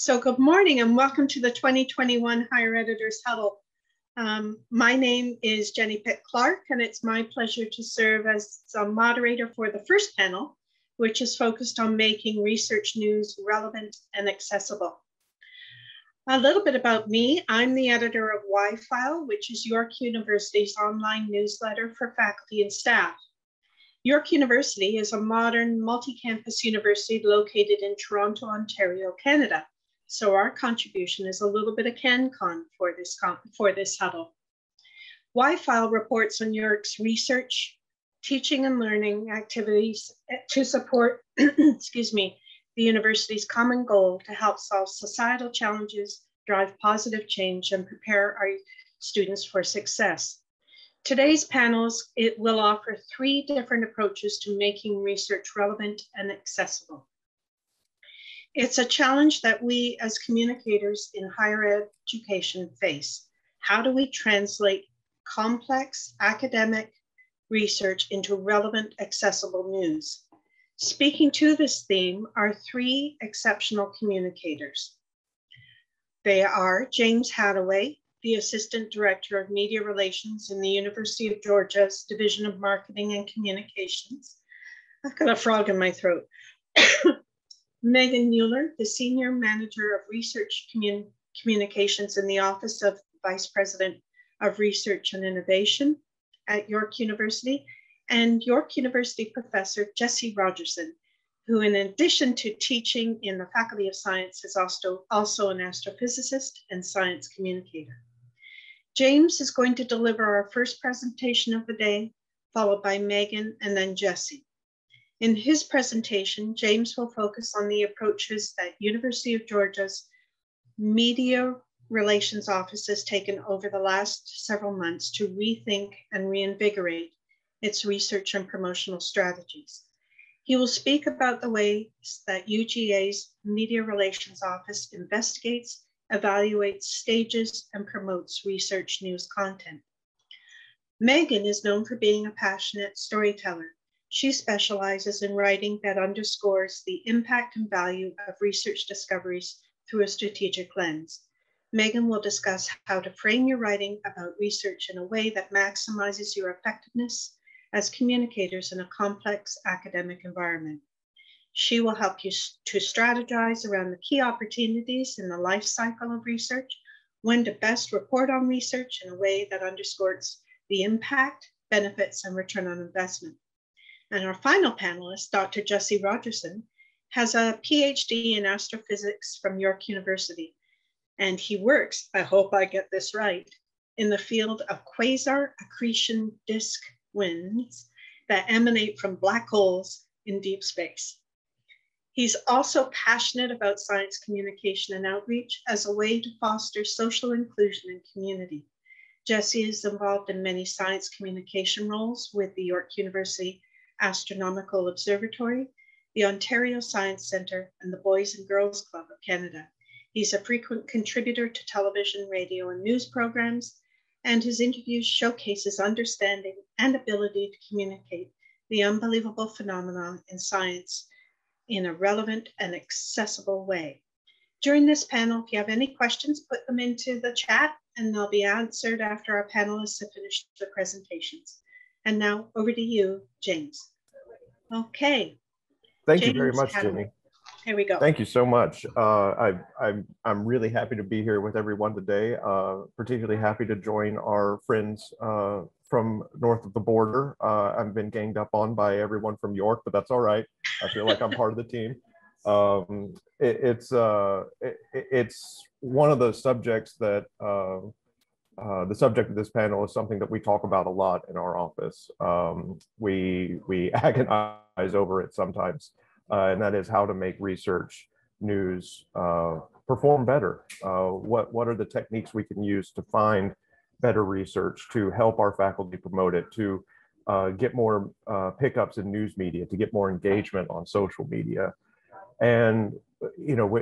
So good morning and welcome to the 2021 Higher Editors Huddle. My name is Jenny Pitt-Clark and it's my pleasure to serve as a moderator for the first panel, which is focused on making research news relevant and accessible. A little bit about me. I'm the editor of YFile, which is York University's online newsletter for faculty and staff. York University is a modern multi-campus university located in Toronto, Ontario, Canada. So our contribution is a little bit of CanCon for this huddle. YFile reports on York's research, teaching and learning activities to support, excuse me, the university's common goal to help solve societal challenges, drive positive change, and prepare our students for success. Today's panels, it will offer 3 different approaches to making research relevant and accessible. It's a challenge that we as communicators in higher education face. How do we translate complex academic research into relevant, accessible news? Speaking to this theme are 3 exceptional communicators. They are James Hataway, the Assistant Director of Media Relations in the University of Georgia's Division of Marketing and Communications. I've got a frog in my throat. Megan Muller, the Senior Manager of Research Communications in the Office of Vice President of Research and Innovation at York University, and York University Professor Jesse Rogerson, who in addition to teaching in the Faculty of Science is also an astrophysicist and science communicator. James is going to deliver our first presentation of the day, followed by Megan and then Jesse. In his presentation, James will focus on the approaches that University of Georgia's Media Relations Office has taken over the last several months to rethink and reinvigorate its research and promotional strategies. He will speak about the ways that UGA's Media Relations Office investigates, evaluates, stages, and promotes research news content. Megan is known for being a passionate storyteller. She specializes in writing that underscores the impact and value of research discoveries through a strategic lens. Megan will discuss how to frame your writing about research in a way that maximizes your effectiveness as communicators in a complex academic environment. She will help you to strategize around the key opportunities in the life cycle of research, when to best report on research in a way that underscores the impact, benefits, and return on investment. And our final panelist, Dr. Jesse Rogerson, has a PhD in astrophysics from York University. And he works, I hope I get this right, in the field of quasar accretion disk winds that emanate from black holes in deep space. He's also passionate about science communication and outreach as a way to foster social inclusion and community. Jesse is involved in many science communication roles with the York University Astronomical Observatory, the Ontario Science Centre, and the Boys and Girls Club of Canada. He's a frequent contributor to television, radio, and news programs, and his interviews showcase his understanding and ability to communicate the unbelievable phenomenon in science in a relevant and accessible way. During this panel, if you have any questions, put them into the chat and they'll be answered after our panelists have finished their presentations. And now over to you, James. Okay. Thank you very much, Jenny. Here we go. Thank you so much. I'm really happy to be here with everyone today. Particularly happy to join our friends from north of the border. I've been ganged up on by everyone from York, but that's all right. I feel like I'm part of the team. It's one of those subjects that the subject of this panel is something that we talk about a lot in our office. We agonize over it sometimes, and that is how to make research news perform better. What are the techniques we can use to find better research, to help our faculty promote it, to get more pickups in news media, to get more engagement on social media. And you know,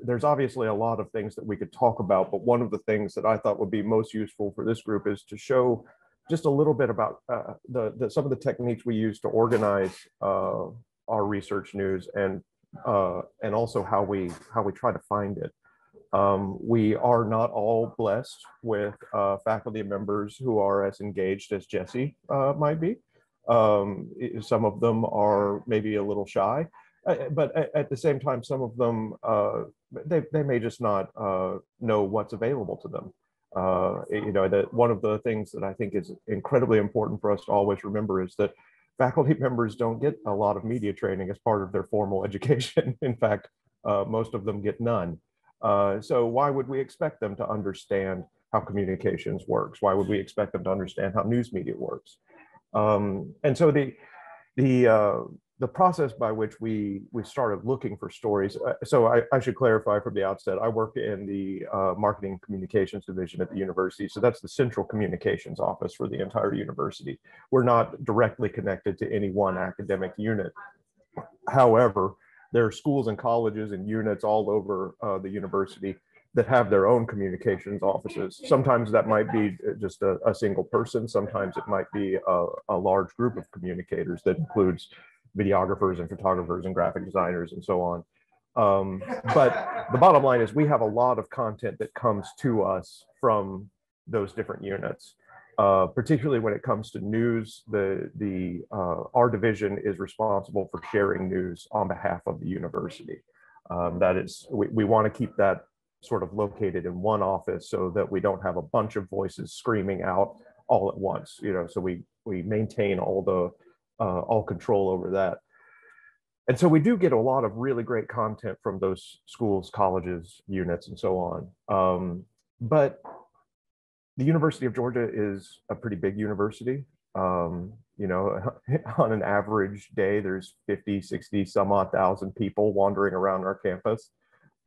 there's obviously a lot of things that we could talk about, but one of the things that I thought would be most useful for this group is to show just a little bit about some of the techniques we use to organize our research news, and and also how we try to find it. We are not all blessed with faculty members who are as engaged as Jesse might be. Some of them are maybe a little shy, but at the same time, some of them, they may just not know what's available to them. You know, that one of the things that I think is incredibly important for us to always remember is that faculty members don't get a lot of media training as part of their formal education. In fact, most of them get none. So why would we expect them to understand how communications works? Why would we expect them to understand how news media works? And so the process by which we started looking for stories. So I should clarify from the outset, I work in the marketing communications division at the university. So that's the central communications office for the entire university. We're not directly connected to any one academic unit. However, there are schools and colleges and units all over the university that have their own communications offices. Sometimes that might be just a single person. Sometimes it might be a large group of communicators that includes videographers and photographers and graphic designers and so on. But the bottom line is we have a lot of content that comes to us from those different units. Particularly when it comes to news, our division is responsible for sharing news on behalf of the university. That is, we want to keep that sort of located in one office so that we don't have a bunch of voices screaming out all at once. You know, so we maintain all control over that. And so we do get a lot of really great content from those schools, colleges, units, and so on. But the University of Georgia is a pretty big university. You know, on an average day, there's 50, 60, some odd thousand people wandering around our campus.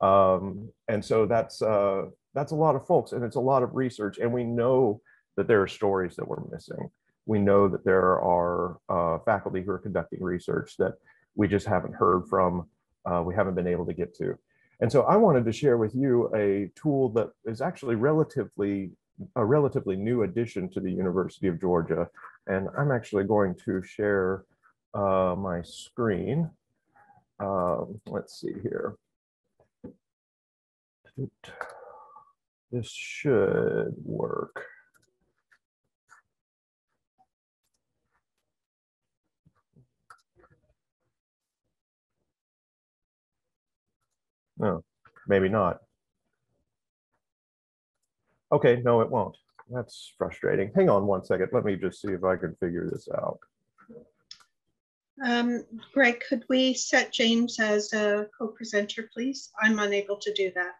And so that's a lot of folks, and it's a lot of research. And we know that there are stories that we're missing. We know that there are faculty who are conducting research that we just haven't heard from, we haven't been able to get to. And so I wanted to share with you a tool that is actually a relatively new addition to the University of Georgia. And I'm actually going to share my screen. Let's see here. This should work. No, maybe not. Okay, no, it won't. That's frustrating. Hang on one second. Let me just see if I can figure this out. Greg, could we set James as a co-presenter, please? I'm unable to do that.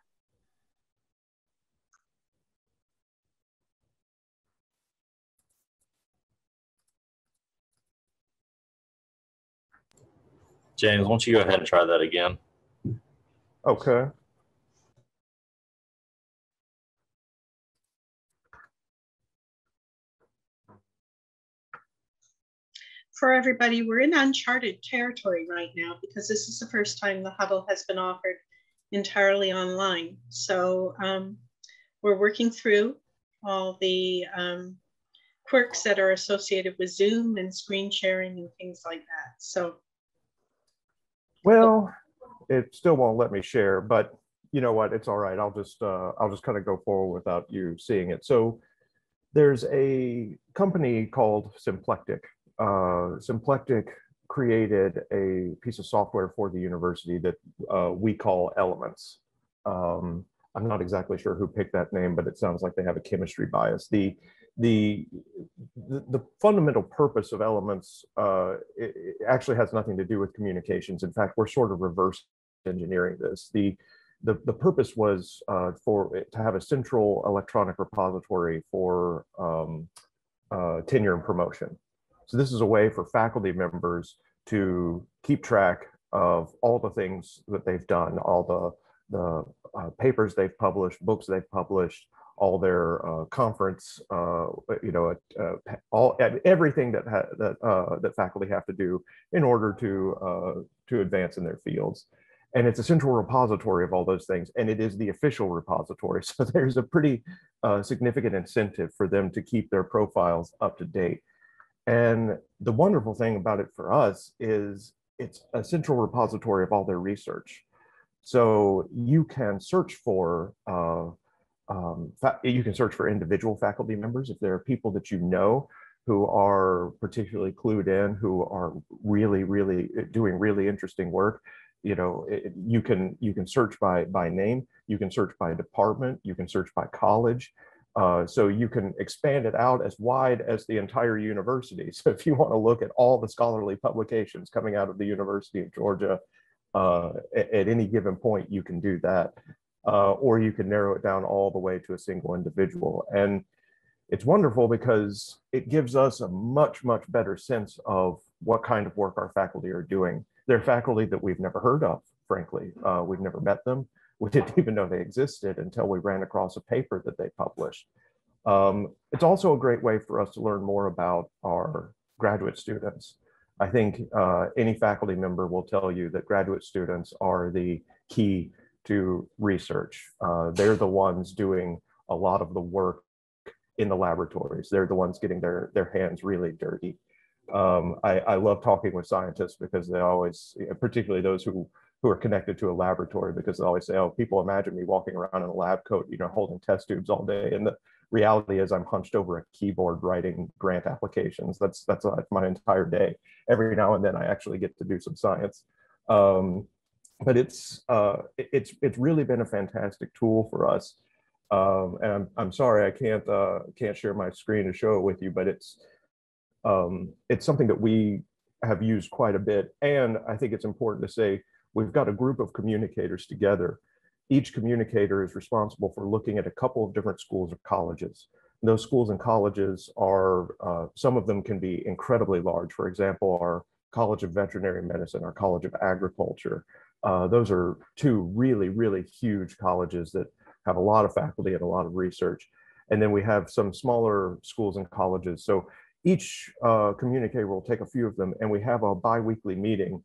James, why don't you go ahead and try that again? Okay. For everybody, we're in uncharted territory right now because this is the first time the huddle has been offered entirely online. So we're working through all the quirks that are associated with Zoom and screen sharing and things like that. So, well, it still won't let me share, but you know what? It's all right. I'll just kind of go forward without you seeing it. So there's a company called Symplectic. Symplectic created a piece of software for the university that we call Elements. I'm not exactly sure who picked that name, but it sounds like they have a chemistry bias. The fundamental purpose of Elements it actually has nothing to do with communications. In fact, we're sort of reverse engineering this. The purpose was to have a central electronic repository for tenure and promotion. So this is a way for faculty members to keep track of all the things that they've done, all the papers they've published, books they've published, all their conference, everything that faculty have to do in order to advance in their fields. And it's a central repository of all those things, and it is the official repository. So there's a pretty significant incentive for them to keep their profiles up to date. And the wonderful thing about it for us is it's a central repository of all their research. So you can search for you can search for individual faculty members if there are people that you know who are particularly clued in, who are really doing really interesting work. You know, you can search by name, you can search by department, you can search by college. So you can expand it out as wide as the entire university. So if you want to look at all the scholarly publications coming out of the University of Georgia, at any given point, you can do that. Or you can narrow it down all the way to a single individual. And it's wonderful because it gives us a much better sense of what kind of work our faculty are doing. They're faculty that we've never heard of, frankly. We've never met them. We didn't even know they existed until we ran across a paper that they published. It's also a great way for us to learn more about our graduate students. I think any faculty member will tell you that graduate students are the key to research. They're the ones doing a lot of the work in the laboratories. They're the ones getting their hands really dirty. I love talking with scientists because they always, particularly those who are connected to a laboratory, because they always say, oh, people imagine me walking around in a lab coat, you know, holding test tubes all day. And the reality is I'm hunched over a keyboard writing grant applications. That's my entire day. Every now and then I actually get to do some science. But it's really been a fantastic tool for us. And I'm sorry I can't share my screen to show it with you, but it's something that we have used quite a bit. And I think it's important to say we've got a group of communicators together. Each communicator is responsible for looking at a couple of different schools or colleges. And those schools and colleges are, some of them can be incredibly large. For example, our College of Veterinary Medicine, our College of Agriculture. Those are two really huge colleges that have a lot of faculty and a lot of research. And then we have some smaller schools and colleges. So each communicator will take a few of them, and we have a bi-weekly meeting,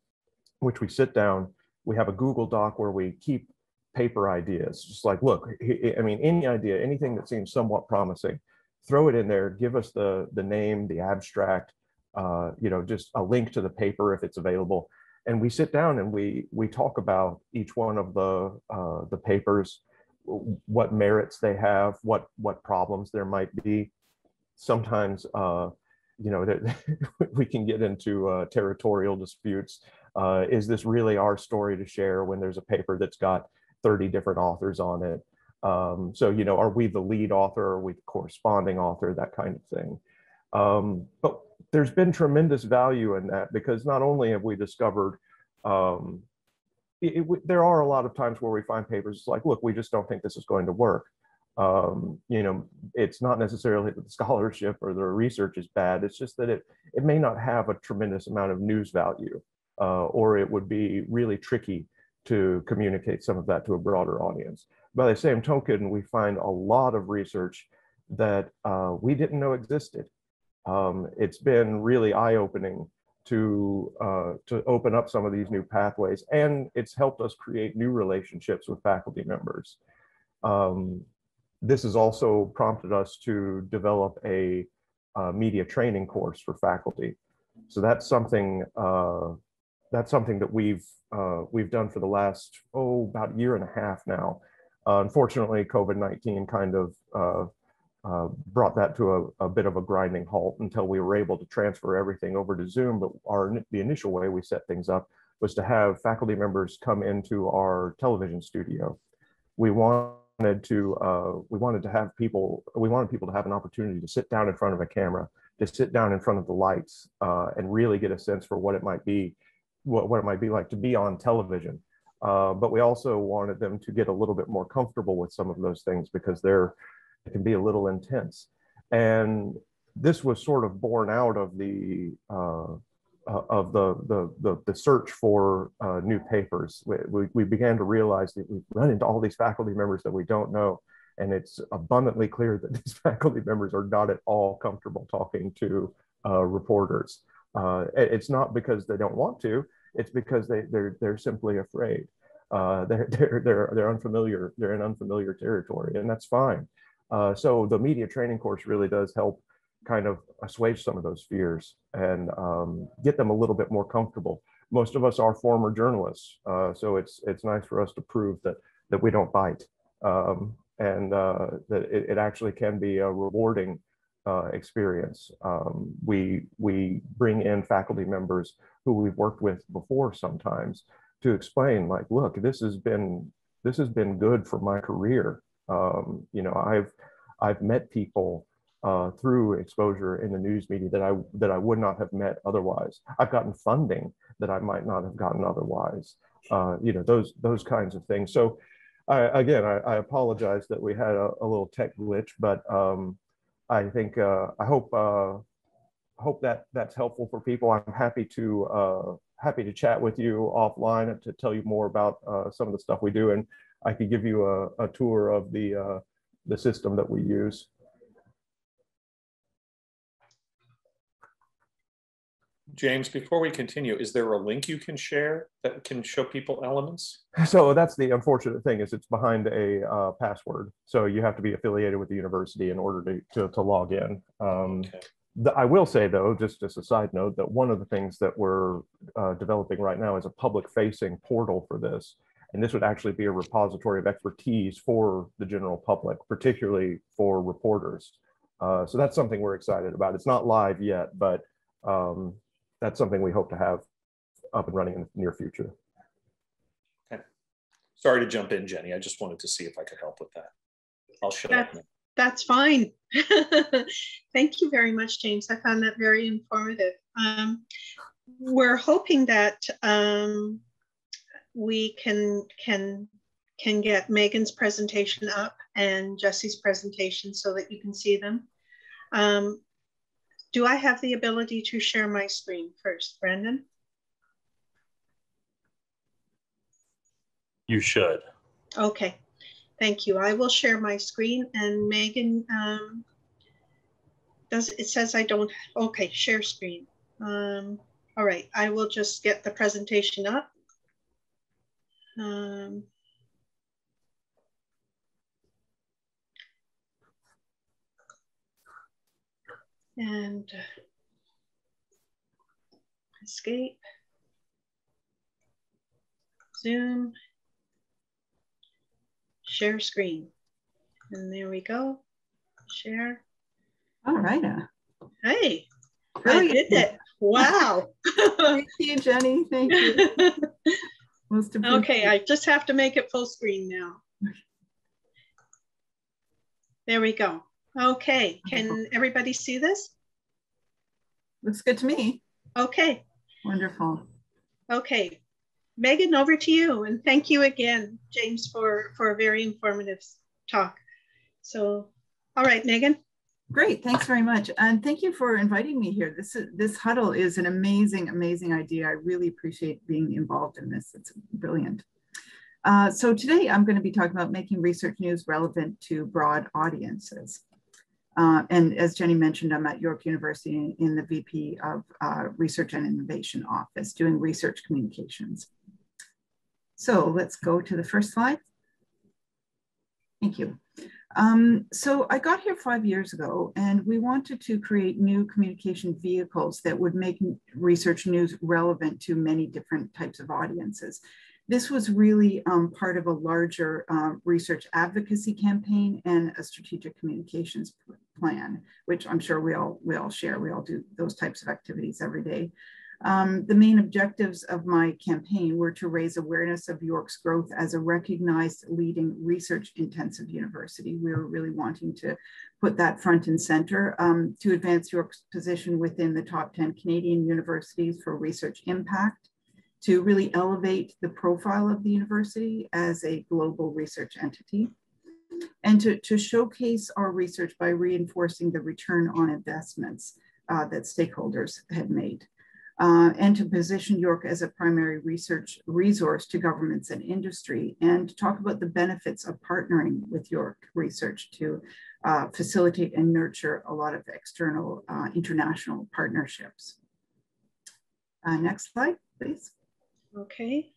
which we sit down. We have a Google Doc where we keep paper ideas. Just like, look, I mean, any idea, anything that seems somewhat promising, throw it in there, give us the name, the abstract, you know, just a link to the paper if it's available. And we sit down and we talk about each one of the papers, what merits they have, what problems there might be. Sometimes, you know, we can get into territorial disputes. Is this really our story to share when there's a paper that's got 30 different authors on it? So, you know, are we the lead author? Are we the corresponding author? That kind of thing. But there's been tremendous value in that, because not only have we discovered, there are a lot of times where we find papers like, look, we just don't think this is going to work. You know, it's not necessarily that the scholarship or the research is bad. It's just that it may not have a tremendous amount of news value, or it would be really tricky to communicate some of that to a broader audience. By the same token, we find a lot of research that we didn't know existed. It's been really eye-opening to open up some of these new pathways, and it's helped us create new relationships with faculty members. This has also prompted us to develop a media training course for faculty. So that's something that we've done for the last, about a year and a half now. Unfortunately, COVID-19 kind of brought that to a bit of a grinding halt until we were able to transfer everything over to Zoom. But the initial way we set things up was to have faculty members come into our television studio. We wanted to have people to have an opportunity to sit down in front of a camera, to sit down in front of the lights, and really get a sense for what it might be, what it might be like to be on television. But we also wanted them to get a little bit more comfortable with some of those things, because it can be a little intense. And this was sort of born out of the search for new papers. We began to realize that we run into all these faculty members that we don't know, and it's abundantly clear that these faculty members are not at all comfortable talking to reporters. It's not because they don't want to; it's because they're simply afraid. They're unfamiliar. They're in unfamiliar territory, and that's fine. So the media training course really does help kind of assuage some of those fears and get them a little bit more comfortable. most of us are former journalists. So it's nice for us to prove that we don't bite, and that it actually can be a rewarding experience. We bring in faculty members who we've worked with before sometimes to explain, like, look, this has been good for my career. You know, I've met people through exposure in the news media that I would not have met otherwise. I've gotten funding that I might not have gotten otherwise. You know, those kinds of things. So I apologize that we had a little tech glitch, but I think I hope that that's helpful for people. I'm happy to chat with you offline and to tell you more about some of the stuff we do, and I could give you a tour of the system that we use. James, before we continue, is there a link you can share that can show people elements? So that's the unfortunate thing, is it's behind a password. So you have to be affiliated with the university in order to log in. Okay. I will say, though, just as a side note, that one of the things that we're developing right now is a public-facing portal for this. And this would actually be a repository of expertise for the general public, particularly for reporters. So that's something we're excited about. It's not live yet, but that's something we hope to have up and running in the near future. Okay. Sorry to jump in, Jenny. I just wanted to see if I could help with that. I'll shut up now. That's fine. Thank you very much, James. I found that very informative. We're hoping that we can get Megan's presentation up and Jesse's presentation so that you can see them. Do I have the ability to share my screen first, Brandon? You should. Okay, thank you. I will share my screen, and Megan, it says I don't, okay, share screen. All right, I will just get the presentation up. And escape, Zoom, share screen. And there we go, share. All right. Hey, Brilliant. I did it. Wow. Thank you, Jenny. Thank you. Most appreciated. Okay, I just have to make it full screen now. There we go. Okay, can everybody see this? Looks good to me. Okay. Wonderful. Okay, Megan, over to you. And thank you again, James, for a very informative talk. So, all right, Megan. Great, thanks very much. And thank you for inviting me here. This huddle is an amazing, amazing idea. I really appreciate being involved in this. It's brilliant. So today I'm going to be talking about making research news relevant to broad audiences. And as Jenny mentioned, I'm at York University in the VP of Research and Innovation Office doing research communications. So let's go to the first slide. Thank you. So I got here 5 years ago, and we wanted to create new communication vehicles that would make research news relevant to many different types of audiences. This was really part of a larger research advocacy campaign and a strategic communications plan, which I'm sure we all share. We all do those types of activities every day. The main objectives of my campaign were to raise awareness of York's growth as a recognized leading research-intensive university. We were really wanting to put that front and center, to advance York's position within the top 10 Canadian universities for research impact, to really elevate the profile of the university as a global research entity, and to showcase our research by reinforcing the return on investments that stakeholders had made. And to position York as a primary research resource to governments and industry, and to talk about the benefits of partnering with York Research to facilitate and nurture a lot of external international partnerships. Next slide, please. Okay.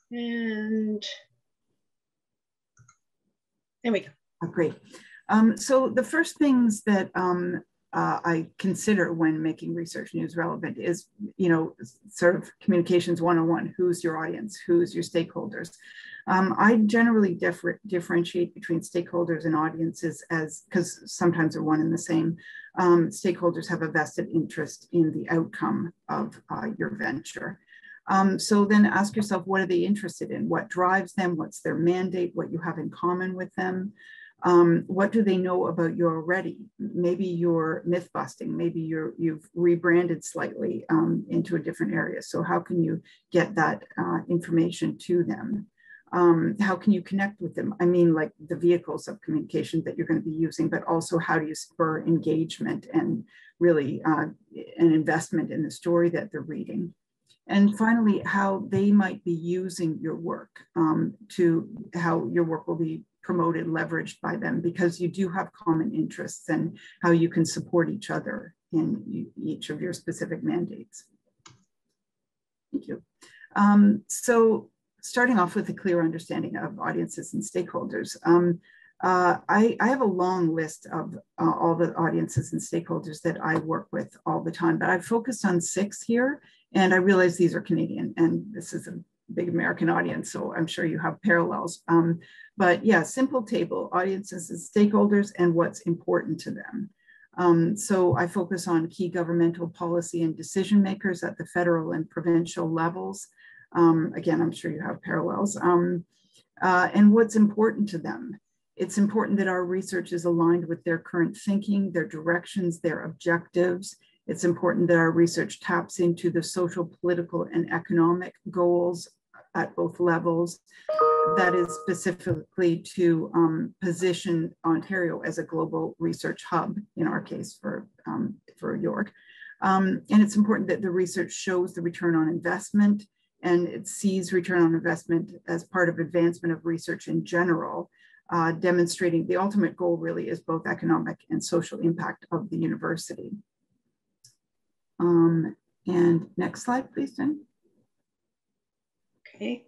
And there we go. Oh, great. So the first things that I consider when making research news relevant is, you know, sort of communications 101. Who's your audience? Who's your stakeholders? I generally differentiate between stakeholders and audiences because sometimes they're one and the same. Stakeholders have a vested interest in the outcome of your venture. So then ask yourself, what are they interested in? What drives them? What's their mandate? What you have in common with them? What do they know about you already? Maybe you're myth busting. Maybe you've rebranded slightly into a different area. So how can you get that information to them? How can you connect with them? I mean, like the vehicles of communication that you're going to be using, but also how do you spur engagement and really an investment in the story that they're reading? And finally, how they might be using your work, to how your work will be promoted, leveraged by them, because you do have common interests, and how you can support each other in each of your specific mandates. Thank you. So starting off with a clear understanding of audiences and stakeholders, I have a long list of all the audiences and stakeholders that I work with all the time, but I've focused on 6 here, and I realize these are Canadian, and this is a big American audience, so I'm sure you have parallels. But yeah, simple table, audiences and stakeholders and what's important to them. So I focus on key governmental policy and decision makers at the federal and provincial levels. Again, I'm sure you have parallels. And what's important to them. It's important that our research is aligned with their current thinking, their directions, their objectives. It's important that our research taps into the social, political, and economic goals at both levels. That is specifically to position Ontario as a global research hub, in our case for York. And it's important that the research shows the return on investment, and it sees return on investment as part of advancement of research in general, demonstrating the ultimate goal really is both economic and social impact of the university. And next slide, please, Jen. Okay.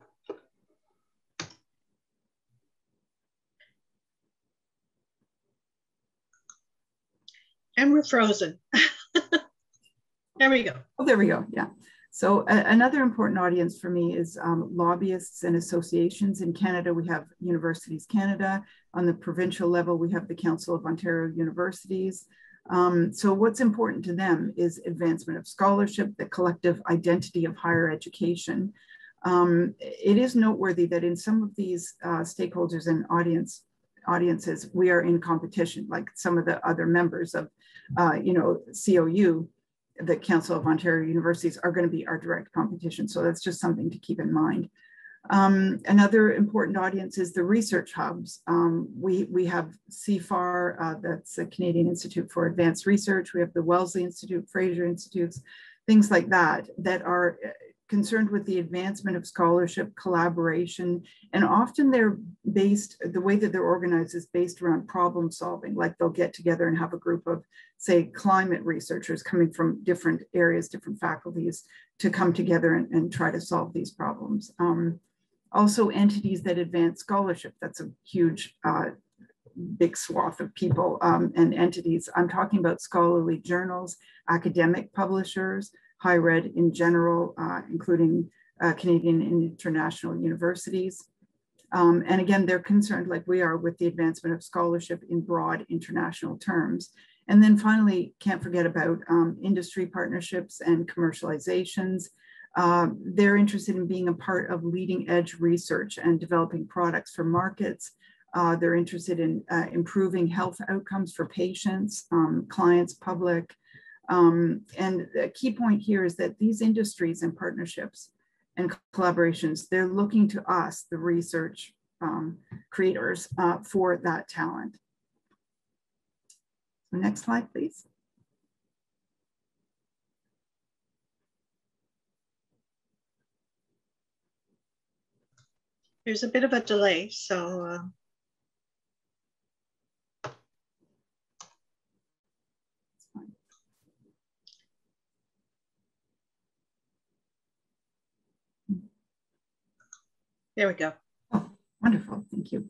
And we're frozen. There we go. Oh, there we go, yeah. So another important audience for me is lobbyists and associations. In Canada, we have Universities Canada. On the provincial level, we have the Council of Ontario Universities. So what's important to them is advancement of scholarship, the collective identity of higher education. It is noteworthy that in some of these stakeholders and audiences, we are in competition, like some of the other members of, COU, the Council of Ontario Universities, are going to be our direct competition. So that's just something to keep in mind. Another important audience is the research hubs. We have CFAR, that's the Canadian Institute for Advanced Research. We have the Wellesley Institute, Fraser Institutes, things like that, that are concerned with the advancement of scholarship, collaboration, and often they're based, the way that they're organized is based around problem solving. Like they'll get together and have a group of, say, climate researchers coming from different areas, different faculties, to come together and try to solve these problems. Also entities that advance scholarship, that's a huge, big swath of people and entities. I'm talking about scholarly journals, academic publishers, higher ed in general, including Canadian and international universities. And again, they're concerned, like we are, with the advancement of scholarship in broad international terms. And then finally, can't forget about industry partnerships and commercializations. They're interested in being a part of leading edge research and developing products for markets. They're interested in improving health outcomes for patients, clients, public. And the key point here is that these industries and partnerships and collaborations, they're looking to us, the research creators, for that talent. So next slide, please. There's a bit of a delay, so. There we go. Oh, wonderful, thank you.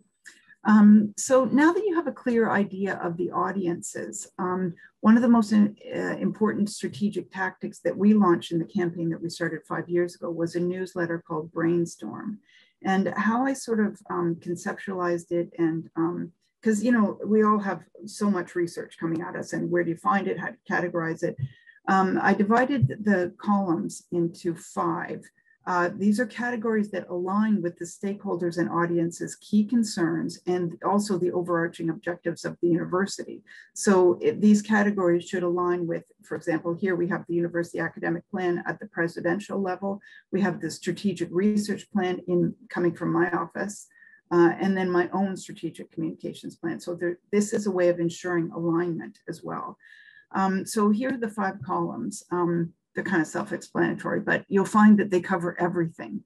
So now that you have a clear idea of the audiences, one of the most important strategic tactics that we launched in the campaign that we started 5 years ago was a newsletter called Brainstorm. And how I sort of conceptualized it, and because, you know, we all have so much research coming at us, and where do you find it, how to categorize it. I divided the columns into 5. These are categories that align with the stakeholders and audiences' key concerns and also the overarching objectives of the university. So these categories should align with, for example, here we have the university academic plan at the presidential level. We have the strategic research plan coming from my office, and then my own strategic communications plan. So this is a way of ensuring alignment as well. So here are the 5 columns. They're kind of self-explanatory, but you'll find that they cover everything.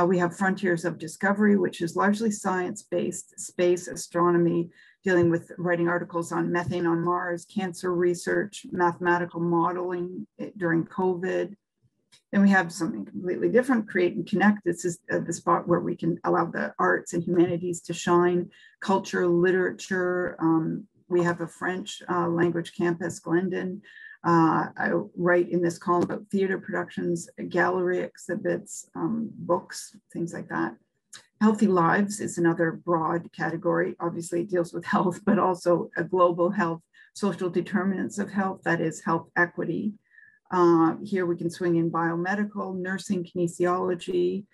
We have Frontiers of Discovery, which is largely science-based, space, astronomy, dealing with writing articles on methane on Mars, cancer research, mathematical modeling during COVID. Then we have something completely different, Create and Connect. This is the spot where we can allow the arts and humanities to shine, culture, literature. We have a French language campus, Glendon. I write in this column about theater productions, gallery exhibits, books, things like that. Healthy Lives is another broad category. Obviously, it deals with health, but also a global health, social determinants of health, that is health equity. Here we can swing in biomedical, nursing, kinesiology.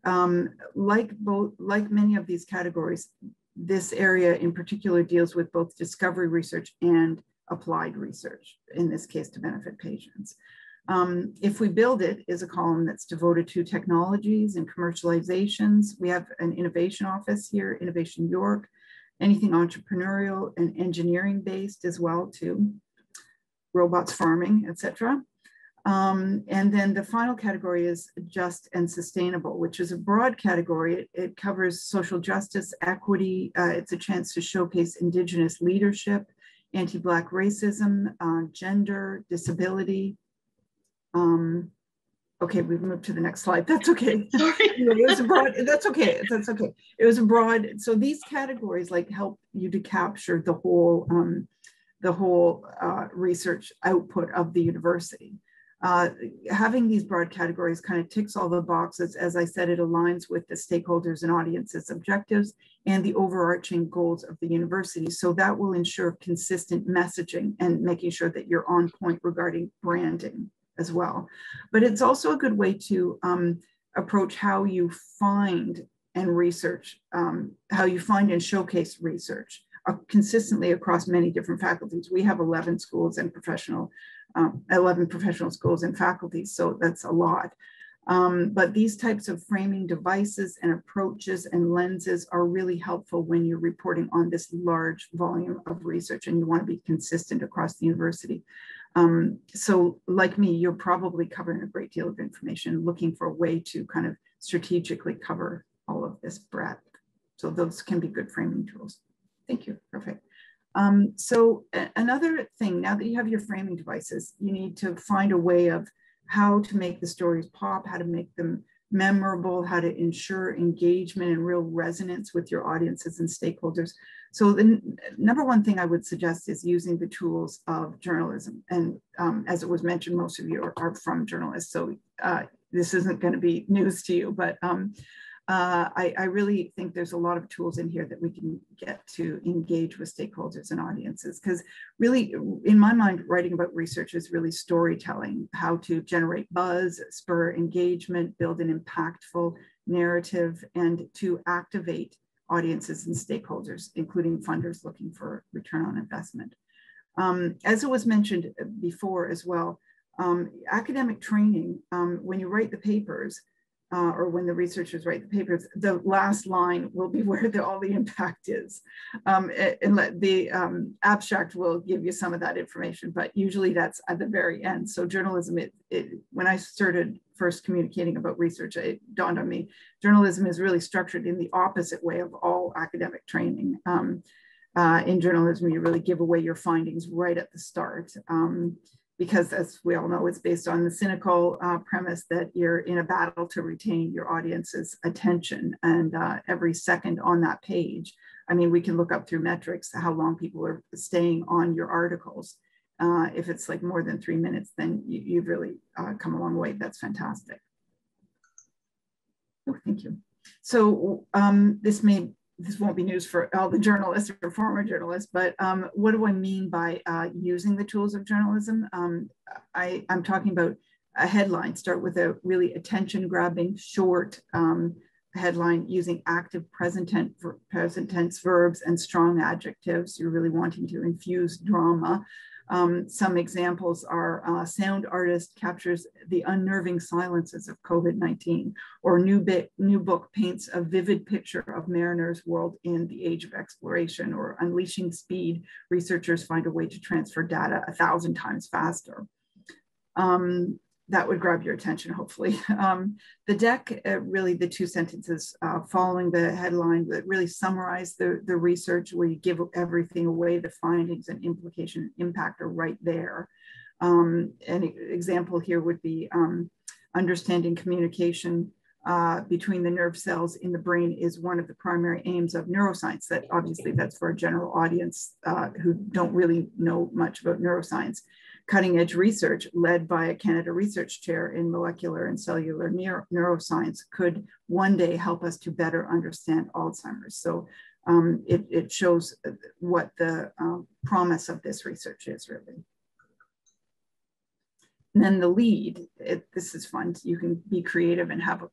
Like many of these categories, this area in particular deals with both discovery research and applied research, in this case to benefit patients. If We Build It is a column that's devoted to technologies and commercializations. We have an innovation office here, Innovation York, anything entrepreneurial and engineering based as well too, robots, farming, etc. And then the final category is Just and Sustainable, which is a broad category. It covers social justice, equity. It's a chance to showcase Indigenous leadership, anti-Black racism, gender, disability. Okay, we've moved to the next slide. That's okay. Sorry. It was a broad, that's okay. That's okay. It was a broad, so these categories like help you to capture the whole research output of the university. Having these broad categories kind of ticks all the boxes. As I said, it aligns with the stakeholders and audiences' objectives and the overarching goals of the university. So that will ensure consistent messaging and making sure that you're on point regarding branding as well. But it's also a good way to approach how you find and research, how you find and showcase research consistently across many different faculties. We have 11 schools and 11 professional schools and faculties, so that's a lot. But these types of framing devices and approaches and lenses are really helpful when you're reporting on this large volume of research and you want to be consistent across the university. So like me, you're probably covering a great deal of information, looking for a way to kind of strategically cover all of this breadth. So those can be good framing tools. Thank you, perfect. So another thing, now that you have your framing devices, you need to find a way of how to make the stories pop, how to make them memorable, how to ensure engagement and real resonance with your audiences and stakeholders. So the number one thing I would suggest is using the tools of journalism. And as it was mentioned, most of you are from journalists, so this isn't going to be news to you, but I really think there's a lot of tools in here that we can get to engage with stakeholders and audiences, because really, in my mind, writing about research is really storytelling, how to generate buzz, spur engagement, build an impactful narrative, and to activate audiences and stakeholders, including funders looking for return on investment. As it was mentioned before as well, academic training, when you write the papers, or when the researchers write the papers, the last line will be where all the impact is. And the abstract will give you some of that information, but usually that's at the very end. So journalism, when I started first communicating about research, it dawned on me, journalism is really structured in the opposite way of all academic training. In journalism, you really give away your findings right at the start. because as we all know, it's based on the cynical premise that you're in a battle to retain your audience's attention. And every second on that page, I mean, we can look up through metrics how long people are staying on your articles. If it's like more than 3 minutes, then you've really come a long way. That's fantastic. Oh, thank you. So this won't be news for all the journalists or former journalists, but what do I mean by using the tools of journalism? I'm talking about a headline. Start with a really attention-grabbing, short headline using active present tense verbs and strong adjectives. You're really wanting to infuse drama. Some examples are sound artist captures the unnerving silences of COVID-19, or new book paints a vivid picture of mariners' world in the age of exploration, or unleashing speed, researchers find a way to transfer data 1,000 times faster. That would grab your attention, hopefully. The deck, really the 2 sentences following the headline that really summarize the research, where you give everything away, the findings and implication impact are right there. An example here would be understanding communication between the nerve cells in the brain is one of the primary aims of neuroscience. That obviously that's for a general audience who don't really know much about neuroscience. Cutting edge research led by a Canada Research Chair in molecular and cellular neuroscience could one day help us to better understand Alzheimer's. So it shows what the promise of this research is, really. And then the lead, this is fun. You can be creative and have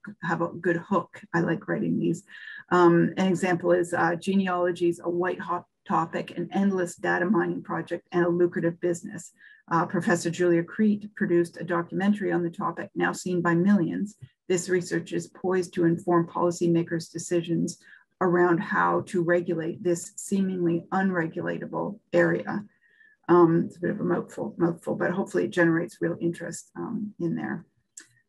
a good hook. I like writing these. An example is genealogy is a white hot topic, an endless data mining project, and a lucrative business. Professor Julia Crete produced a documentary on the topic, now seen by millions. This research is poised to inform policymakers' decisions around how to regulate this seemingly unregulatable area. It's a bit of a mouthful, but hopefully it generates real interest in there.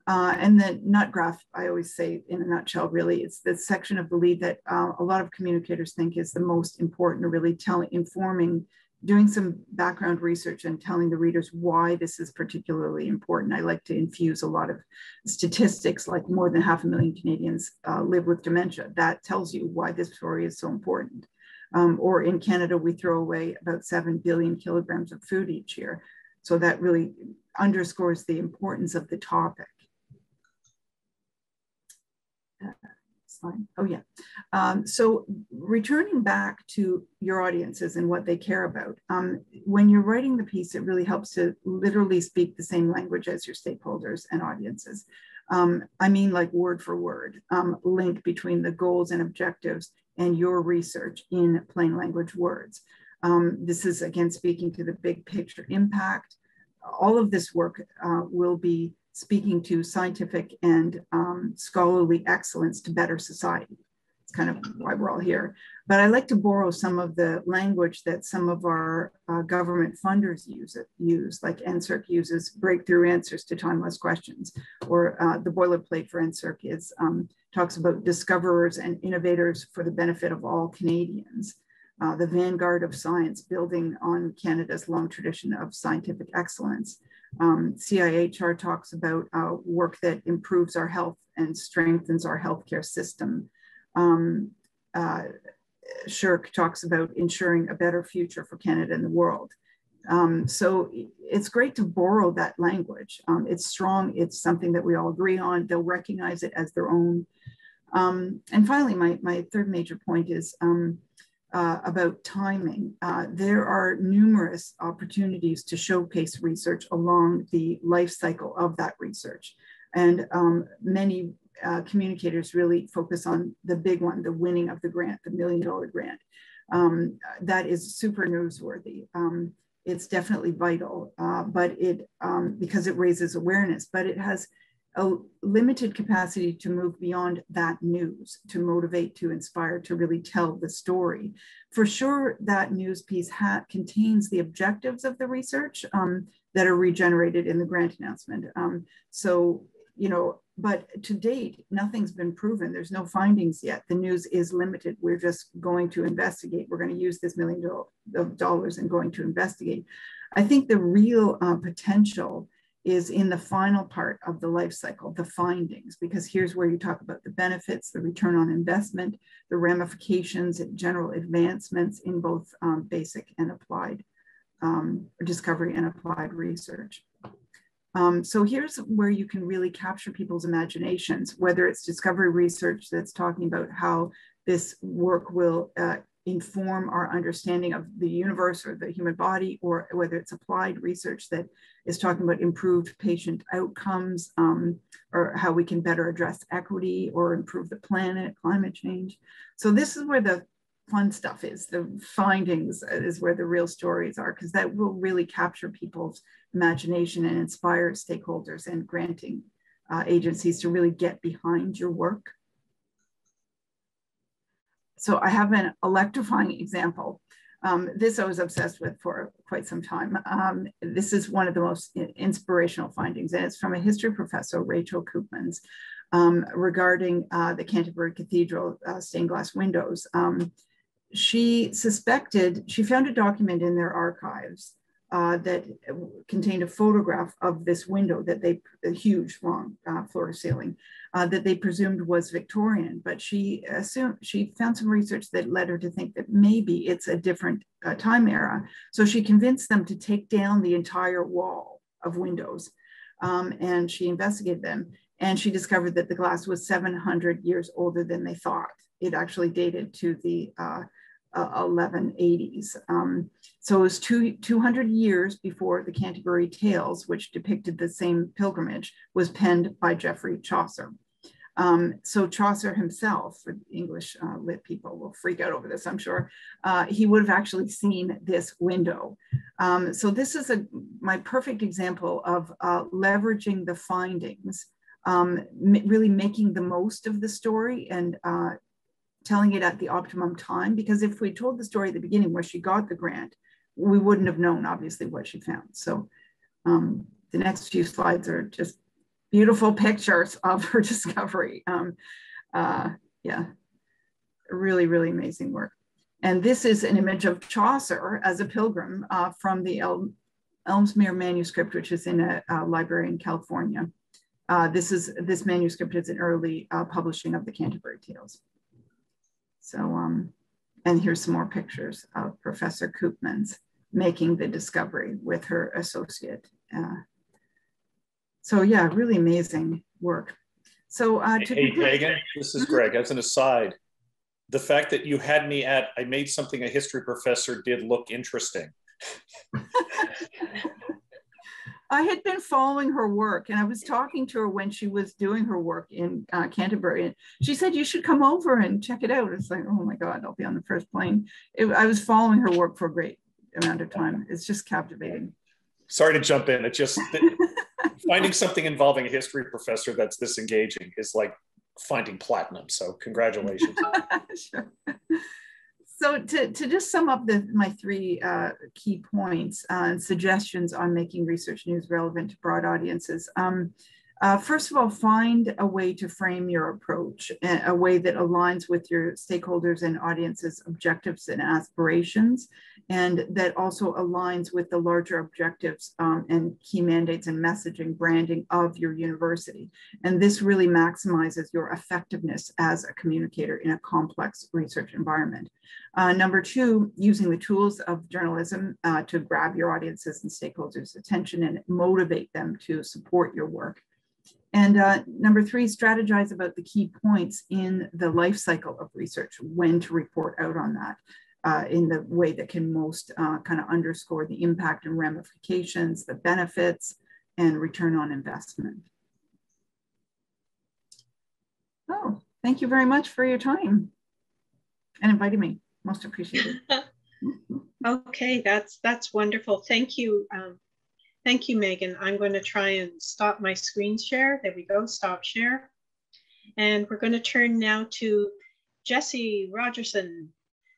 And the nut graph, I always say in a nutshell, really, it's the section of the lead that a lot of communicators think is the most important, to really informing, doing some background research and telling the readers why this is particularly important. I like to infuse a lot of statistics, like more than 500,000 Canadians live with dementia. That tells you why this story is so important. Or in Canada, we throw away about 7 billion kilograms of food each year. So that really underscores the importance of the topic. Oh yeah. So returning back to your audiences and what they care about, when you're writing the piece, it really helps to literally speak the same language as your stakeholders and audiences. I mean, like word for word, link between the goals and objectives and your research in plain language words. This is, again, speaking to the big picture impact. All of this work will be speaking to scientific and scholarly excellence to better society. It's kind of why we're all here. But I like to borrow some of the language that some of our government funders use, like NSERC uses breakthrough answers to timeless questions, or the boilerplate for NSERC is, talks about discoverers and innovators for the benefit of all Canadians. The vanguard of science, building on Canada's long tradition of scientific excellence. CIHR talks about work that improves our health and strengthens our healthcare system. SHRC talks about ensuring a better future for Canada and the world. So it's great to borrow that language. It's strong, it's something that we all agree on. They'll recognize it as their own. And finally, my third major point is about timing. There are numerous opportunities to showcase research along the life cycle of that research. And many communicators really focus on the big one, the winning of the grant, the $1 million grant. That is super newsworthy. It's definitely vital, but because it raises awareness, but it has a limited capacity to move beyond that news, to motivate, to inspire, to really tell the story. For sure, that news piece contains the objectives of the research that are regenerated in the grant announcement. So, you know, but to date, nothing's been proven. There's no findings yet. The news is limited. We're just going to investigate. We're going to use this $1 million and going to investigate. I think the real potential is in the final part of the life cycle, the findings, because here's where you talk about the benefits, the return on investment, the ramifications, and general advancements in both basic and applied discovery and applied research. So here's where you can really capture people's imaginations, whether it's discovery research that's talking about how this work will inform our understanding of the universe or the human body, or whether it's applied research that is talking about improved patient outcomes, or how we can better address equity or improve the planet, climate change. So this is where the fun stuff is. The findings is where the real stories are, because that will really capture people's imagination and inspire stakeholders and granting agencies to really get behind your work. So I have an electrifying example. This I was obsessed with for quite some time. This is one of the most inspirational findings, and it's from a history professor, Rachel Koopmans, regarding the Canterbury Cathedral stained glass windows. She found a document in their archives that contained a photograph of this window that a huge, long floor to ceiling, that they presumed was Victorian, but she found some research that led her to think that maybe it's a different time era. So she convinced them to take down the entire wall of windows, and she investigated them, and she discovered that the glass was 700 years older than they thought. It actually dated to the 1180s. So it was 200 years before the Canterbury Tales, which depicted the same pilgrimage, was penned by Geoffrey Chaucer. So Chaucer himself, for English lit people will freak out over this, I'm sure, he would have actually seen this window. So this is my perfect example of leveraging the findings, really making the most of the story and telling it at the optimum time, because if we told the story at the beginning where she got the grant, we wouldn't have known obviously what she found. So the next few slides are just beautiful pictures of her discovery. Yeah, really, really amazing work. And this is an image of Chaucer as a pilgrim from the Elmsmere manuscript, which is in a library in California. This manuscript is an early publishing of the Canterbury Tales. So, and here's some more pictures of Professor Koopmans making the discovery with her associate. So yeah, really amazing work. So hey Megan, this is Greg. As an aside, the fact that you had me at, I made something a history professor did look interesting. I had been following her work, and I was talking to her when she was doing her work in Canterbury, and she said, you should come over and check it out. It's like, oh my God, I'll be on the first plane. I was following her work for a great amount of time. It's just captivating. Sorry to jump in. It just, finding something involving a history professor that's this engaging is like finding platinum. So congratulations. Sure. So to just sum up my three key points and suggestions on making research news relevant to broad audiences. First of all, find a way to frame your approach, a way that aligns with your stakeholders and audiences' objectives and aspirations, and that also aligns with the larger objectives and key mandates and messaging branding of your university. And this really maximizes your effectiveness as a communicator in a complex research environment. Number two, using the tools of journalism to grab your audiences and stakeholders' attention and motivate them to support your work. And number three, strategize about the key points in the life cycle of research, when to report out on that in the way that can most kind of underscore the impact and ramifications, the benefits, and return on investment. Oh, thank you very much for your time and inviting me. Most appreciated. Okay, that's wonderful. Thank you. Thank you, Megan. I'm going to try and stop my screen share. There we go, stop share. And we're going to turn now to Jesse Rogerson,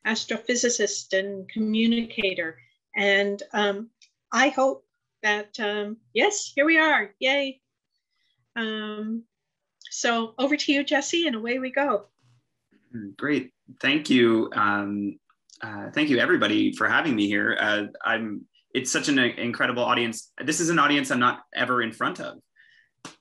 astrophysicist and communicator. And I hope that, yes, here we are, yay. So over to you, Jesse, and away we go. Great, thank you. Thank you everybody for having me here. it's such an incredible audience. This is an audience I'm not ever in front of.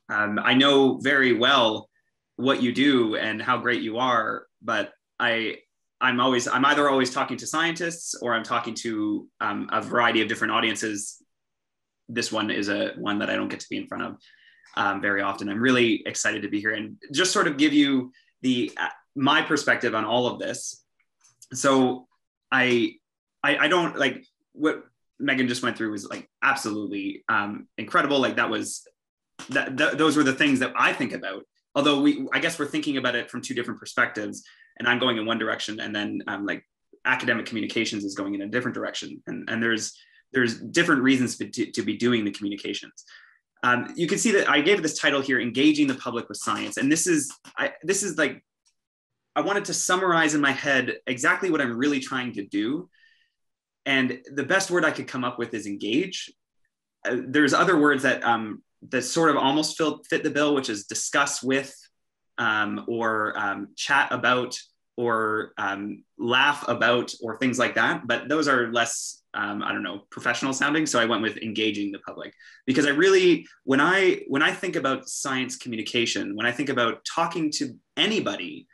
I know very well what you do and how great you are, but I'm either always talking to scientists or I'm talking to a variety of different audiences. This one is one that I don't get to be in front of very often. I'm really excited to be here and just sort of give you my perspective on all of this. So I don't, like, what Megan just went through was like absolutely incredible. Like those were the things that I think about. Although I guess we're thinking about it from two different perspectives, and I'm going in one direction, and then like academic communications is going in a different direction, and there's different reasons to be doing the communications. You can see that I gave this title here, engaging the public with science, and this is like, I wanted to summarize in my head exactly what I'm really trying to do, and the best word I could come up with is engage. There's other words that sort of almost fit the bill, which is discuss with, or chat about, or laugh about, or things like that. But those are less, I don't know, professional sounding. So I went with engaging the public, because I really, when I think about science communication, when I think about talking to anybody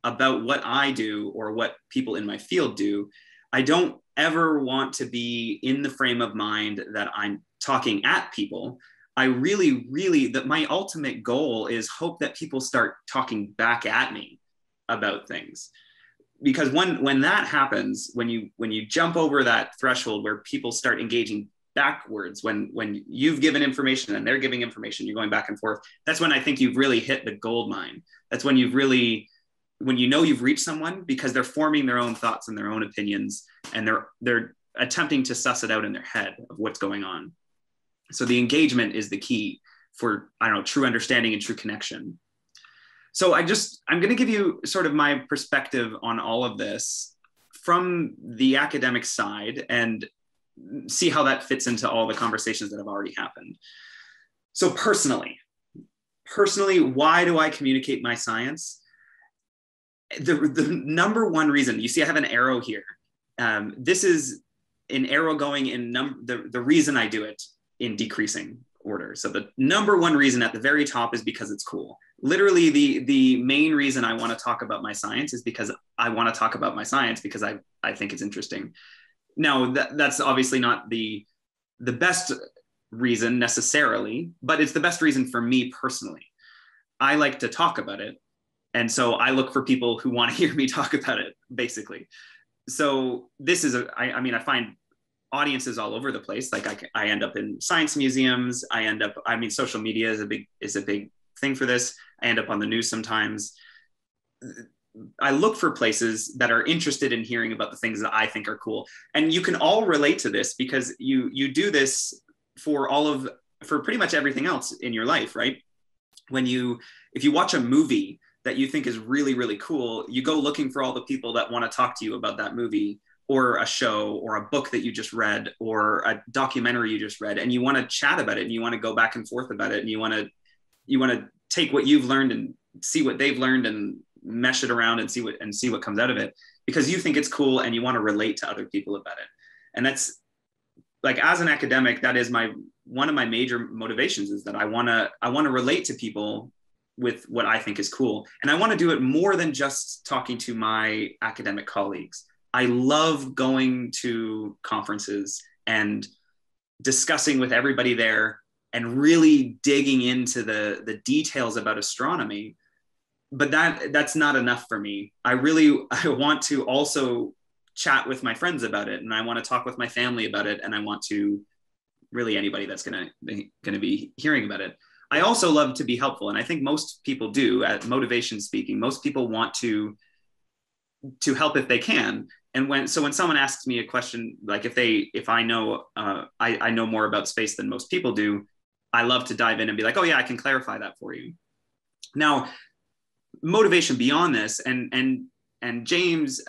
about what I do or what people in my field do, I don't ever want to be in the frame of mind that I'm talking at people. I really, that my ultimate goal is hope that people start talking back at me about things. Because when that happens, when you jump over that threshold where people start engaging backwards, when you've given information and they're giving information, you're going back and forth, that's when I think you've really hit the gold mine. That's when when you know you've reached someone, because they're forming their own thoughts and their own opinions, and they're attempting to suss it out in their head of what's going on. So the engagement is the key for, I don't know, true understanding and true connection. So I'm going to give you sort of my perspective on all of this from the academic side and see how that fits into all the conversations that have already happened. So personally, why do I communicate my science? The number one reason, you see I have an arrow here. This is an arrow going in the reason I do it in decreasing order. So the number one reason at the very top is because it's cool. Literally the main reason I want to talk about my science is because I want to talk about my science because I think it's interesting. Now that's obviously not the best reason necessarily, but it's the best reason for me personally. I like to talk about it. And so I look for people who want to hear me talk about it, basically. So this is I find audiences all over the place. Like I end up in science museums. Social media is a big thing for this. I end up on the news sometimes. I look for places that are interested in hearing about the things that I think are cool. And you can all relate to this because you do this for pretty much everything else in your life, right? If you watch a movie that you think is really, really cool, you go looking for all the people that want to talk to you about that movie, or a show, or a book that you just read, or a documentary you just read, and you want to chat about it, and you want to go back and forth about it, and you want to take what you've learned and see what they've learned and mesh it around and see what comes out of it, because you think it's cool and you want to relate to other people about it. And that's, like, as an academic, that is one of my major motivations, is that I want to relate to people with what I think is cool. And I want to do it more than just talking to my academic colleagues. I love going to conferences and discussing with everybody there and really digging into the details about astronomy. But that's not enough for me. I want to also chat with my friends about it, and I want to talk with my family about it, and I want to really anybody that's going to be hearing about it. I also love to be helpful, and I think most people do. At motivation speaking, most people want to help if they can. And when someone asks me a question, like if I know I know more about space than most people do, I love to dive in and be like, oh yeah, I can clarify that for you. Now, motivation beyond this, and James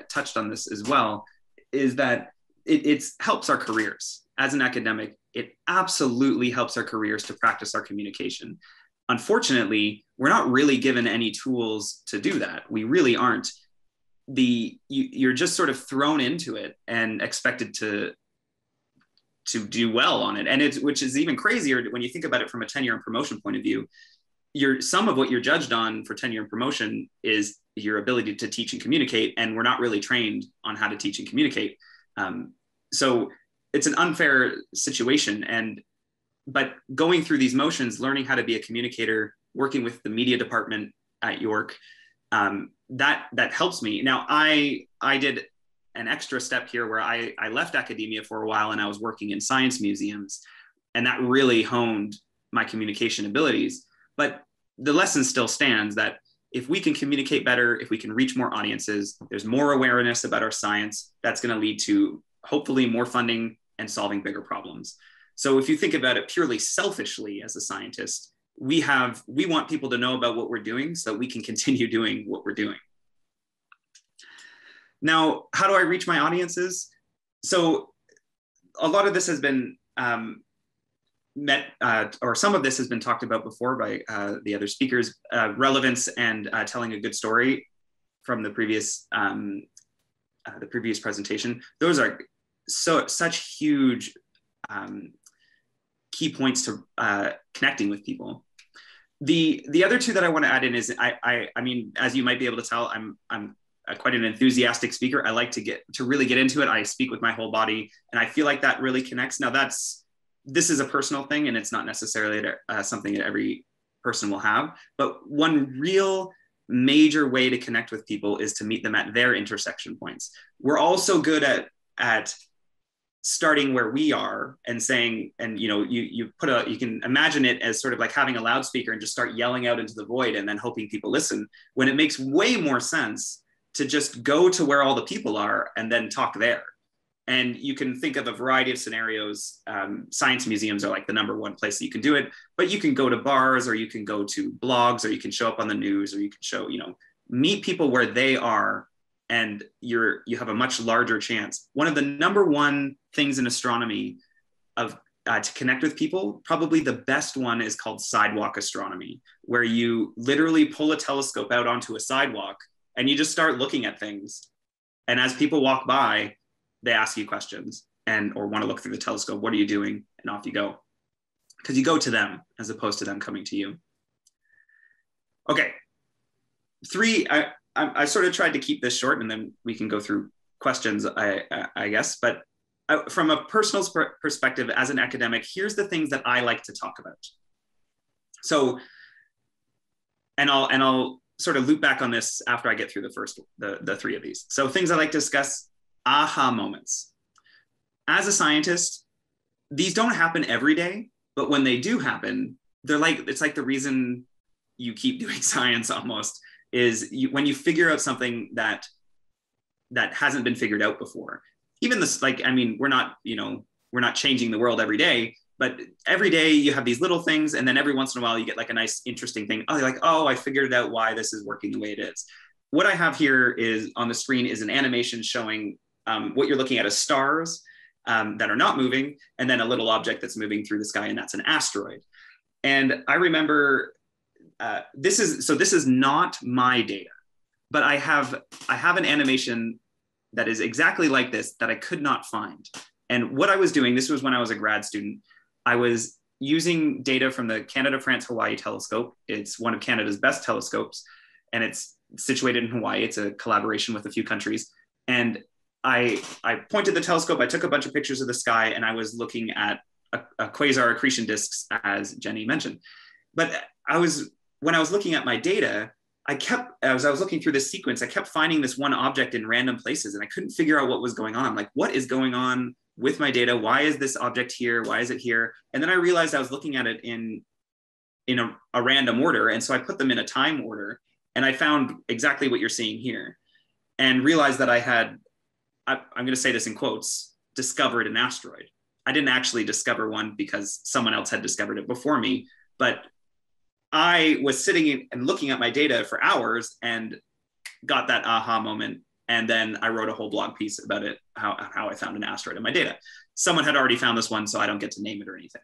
touched on this as well, is that it helps our careers. As an academic, it absolutely helps our careers to practice our communication. Unfortunately, we're not really given any tools to do that. We really aren't. You're just sort of thrown into it and expected to do well on it. And which is even crazier when you think about it from a tenure and promotion point of view. Some of what you're judged on for tenure and promotion is your ability to teach and communicate, and we're not really trained on how to teach and communicate. So it's an unfair situation. But going through these motions, learning how to be a communicator, working with the media department at York, that helps me. Now, I did an extra step here where I left academia for a while and I was working in science museums, and that really honed my communication abilities. But the lesson still stands that if we can communicate better, if we can reach more audiences, there's more awareness about our science, that's going to lead to hopefully more funding and solving bigger problems. So if you think about it purely selfishly as a scientist, we want people to know about what we're doing so that we can continue doing what we're doing. Now, how do I reach my audiences? So a lot of this has been or some of this has been talked about before by the other speakers, relevance and telling a good story from the previous presentation. Those are such huge key points to connecting with people. The other two that I want to add in is I mean, as you might be able to tell, I'm quite an enthusiastic speaker. I like to really get into it. I speak with my whole body, and I feel like that really connects. Now this is a personal thing, and it's not necessarily something that every person will have, but one real major way to connect with people is to meet them at their intersection points. We're all so good at starting where we are and saying, and you can imagine it as sort of like having a loudspeaker and just start yelling out into the void and then hoping people listen, when it makes way more sense to just go to where all the people are and then talk there. And you can think of a variety of scenarios. Science museums are like the #1 place that you can do it, but you can go to bars, or you can go to blogs, or you can show up on the news, or you can meet people where they are, and you have a much larger chance. One of the #1 things in astronomy to connect with people, probably the best one, is called sidewalk astronomy, where you literally pull a telescope out onto a sidewalk and you just start looking at things. And as people walk by, they ask you questions or want to look through the telescope. What are you doing? And off you go. Because you go to them as opposed to them coming to you. Okay. 3, I sort of tried to keep this short, and then we can go through questions, I guess. But from a personal perspective, as an academic, here's the things that I like to talk about. So, and I'll sort of loop back on this after I get through the 3 of these. So things I like to discuss: aha moments. As a scientist, these don't happen every day, but when they do happen, it's like the reason you keep doing science almost is when you figure out something that hasn't been figured out before. Even this, we're not changing the world every day, but every day you have these little things, and then every once in a while you get like a nice, interesting thing. Oh, you're like, oh, I figured out why this is working the way it is. What I have here is on the screen is an animation showing what you're looking at as stars that are not moving, and then a little object that's moving through the sky, and that's an asteroid. And I remember this is not my data, but I have an animation that is exactly like this that I could not find. And what I was doing, this was when I was a grad student, I was using data from the Canada-France-Hawaii telescope. It's one of Canada's best telescopes, and it's situated in Hawaii. It's a collaboration with a few countries. And I pointed the telescope, I took a bunch of pictures of the sky, and I was looking at a quasar accretion disks, as Jenny mentioned. But when I was looking at my data, as I was looking through this sequence, I kept finding this one object in random places, and I couldn't figure out what was going on. I'm like, what is going on with my data? Why is this object here? Why is it here? And then I realized I was looking at it in a random order. And so I put them in a time order, and I found exactly what you're seeing here, and realized that I had, I'm going to say this in quotes, discovered an asteroid. I didn't actually discover one because someone else had discovered it before me, but I was sitting and looking at my data for hours and got that aha moment. And then I wrote a whole blog piece about it, how I found an asteroid in my data. Someone had already found this one, so I don't get to name it or anything.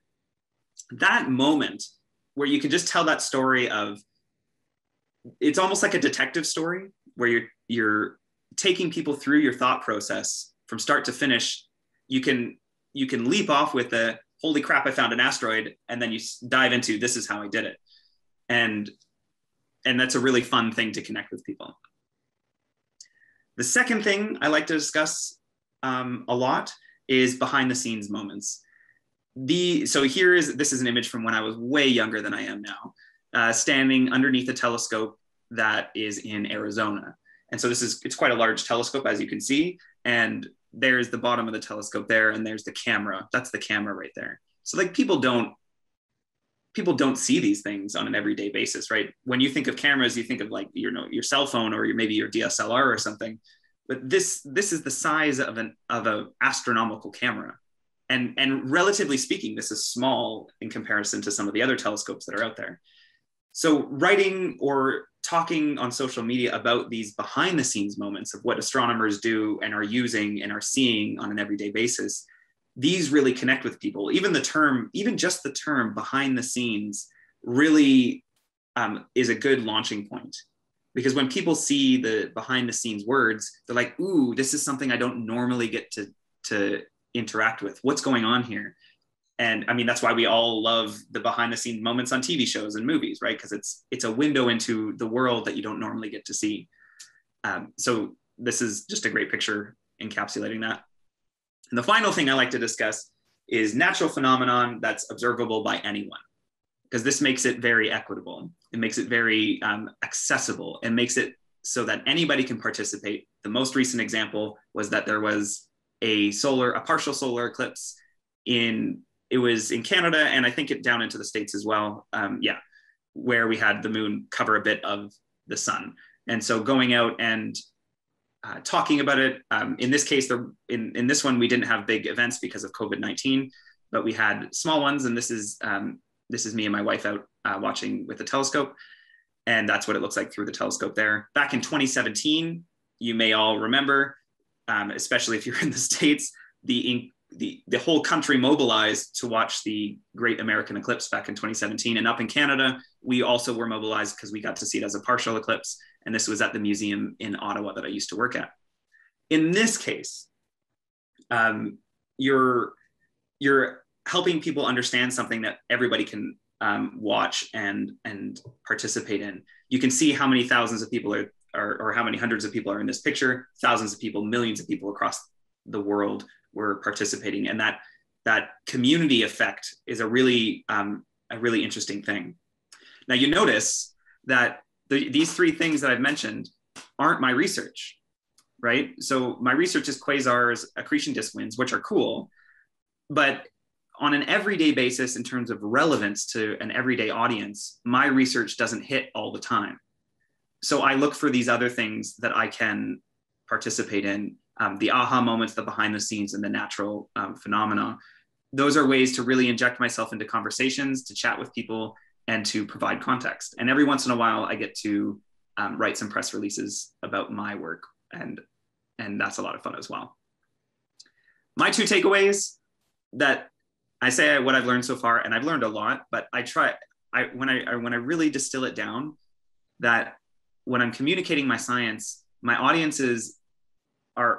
That moment where you can just tell that story of, it's almost like a detective story where you're taking people through your thought process from start to finish. You can you can leap off with the holy crap, I found an asteroid, and then you dive into this is how I did it. And that's a really fun thing to connect with people. The second thing I like to discuss a lot is behind the scenes moments. This is an image from when I was way younger than I am now, standing underneath a telescope that is in Arizona. And so it's quite a large telescope, as you can see. And there's the bottom of the telescope there, and there's the camera. That's the camera right there. So like people don't see these things on an everyday basis, right? When you think of cameras, you think of like, your cell phone or maybe your DSLR or something. But this is the size of an astronomical camera. And relatively speaking, this is small in comparison to some of the other telescopes that are out there. So writing or talking on social media about these behind the scenes moments of what astronomers do and are using and are seeing on an everyday basis, these really connect with people. Even just the term behind the scenes really is a good launching point. Because when people see the behind the scenes words, they're like, ooh, this is something I don't normally get to interact with. What's going on here? And I mean, that's why we all love the behind the scenes moments on TV shows and movies, right? Because it's a window into the world that you don't normally get to see. So this is just a great picture encapsulating that. And the final thing I like to discuss is natural phenomenon that's observable by anyone, because this makes it very equitable. It makes it very accessible. It makes it so that anybody can participate. The most recent example was that there was a partial solar eclipse it was in Canada, and I think down into the States as well. Where we had the moon cover a bit of the sun. And so going out and talking about it, in this case, in this one, we didn't have big events because of COVID-19, but we had small ones. And this is me and my wife out watching with the telescope. And that's what it looks like through the telescope there. Back in 2017, you may all remember, especially if you're in the States, the whole country mobilized to watch the Great American Eclipse back in 2017. And up in Canada, we also were mobilized because we got to see it as a partial eclipse. And this was at the museum in Ottawa that I used to work at. In this case, you're helping people understand something that everybody can watch and participate in. You can see how many thousands of people or how many hundreds of people are in this picture. Thousands of people, millions of people across the world were participating, and that community effect is a really interesting thing. Now you notice that these three things that I've mentioned aren't my research, right? So my research is quasars, accretion disk winds, which are cool, but on an everyday basis, in terms of relevance to an everyday audience, my research doesn't hit all the time. So I look for these other things that I can participate in. The aha moments, the behind the scenes, and the natural phenomena. Those are ways to really inject myself into conversations, to chat with people, and to provide context. And every once in a while, I get to write some press releases about my work, and that's a lot of fun as well. My two takeaways that I say what I've learned so far, and I've learned a lot, but when I really distill it down, that when I'm communicating my science, my audiences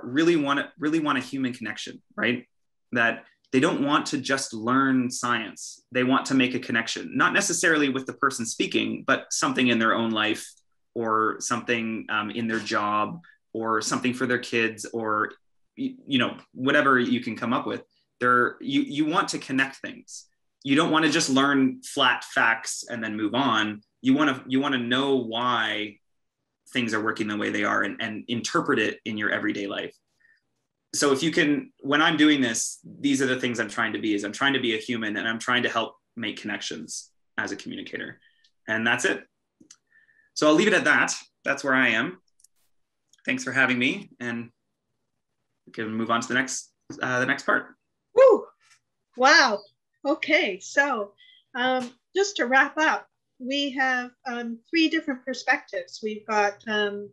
really want a human connection, right? That they don't want to just learn science. They want to make a connection, not necessarily with the person speaking, but something in their own life, or something in their job, or something for their kids, or whatever you can come up with. You want to connect things. You don't want to just learn flat facts and then move on. You want to know why things are working the way they are, and interpret it in your everyday life. So if you can, when I'm doing this, these are the things I'm trying to be. I'm trying to be a human, and I'm trying to help make connections as a communicator. And that's it. So I'll leave it at that. That's where I am. Thanks for having me, and we can move on to the next part. Woo! Wow. Okay. So just to wrap up, we have three different perspectives. We've got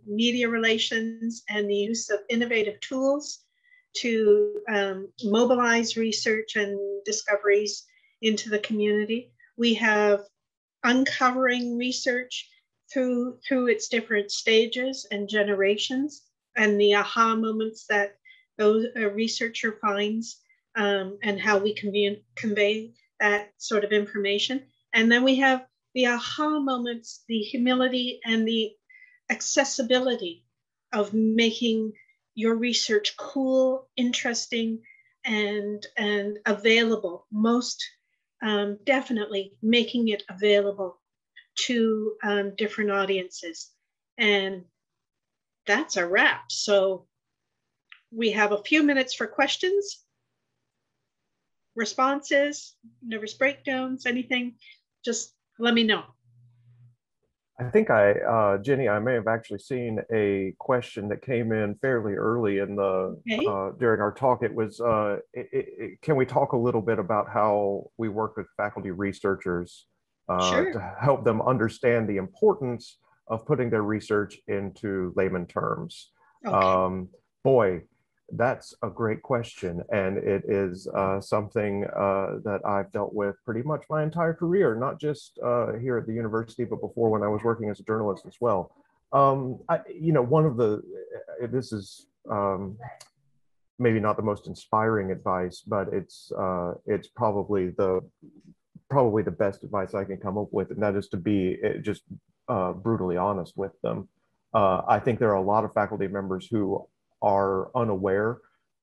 media relations and the use of innovative tools to mobilize research and discoveries into the community. We have uncovering research through its different stages and generations, and the aha moments that a researcher finds and how we convey that sort of information. And then we have the aha moments, the humility and the accessibility of making your research cool, interesting, and available. Most definitely making it available to different audiences. And that's a wrap. So we have a few minutes for questions, responses, nervous breakdowns, anything. Just let me know. I think Jenny, I may have actually seen a question that came in fairly early in the during our talk. It was, can we talk a little bit about how we work with faculty researchers Sure. to help them understand the importance of putting their research into layman terms? Okay. Boy, that's a great question, and it is something that I've dealt with pretty much my entire career, not just here at the university, but before when I was working as a journalist as well. One of the, this is maybe not the most inspiring advice, but it's probably the best advice I can come up with, and that is to be just brutally honest with them. I think there are a lot of faculty members who are unaware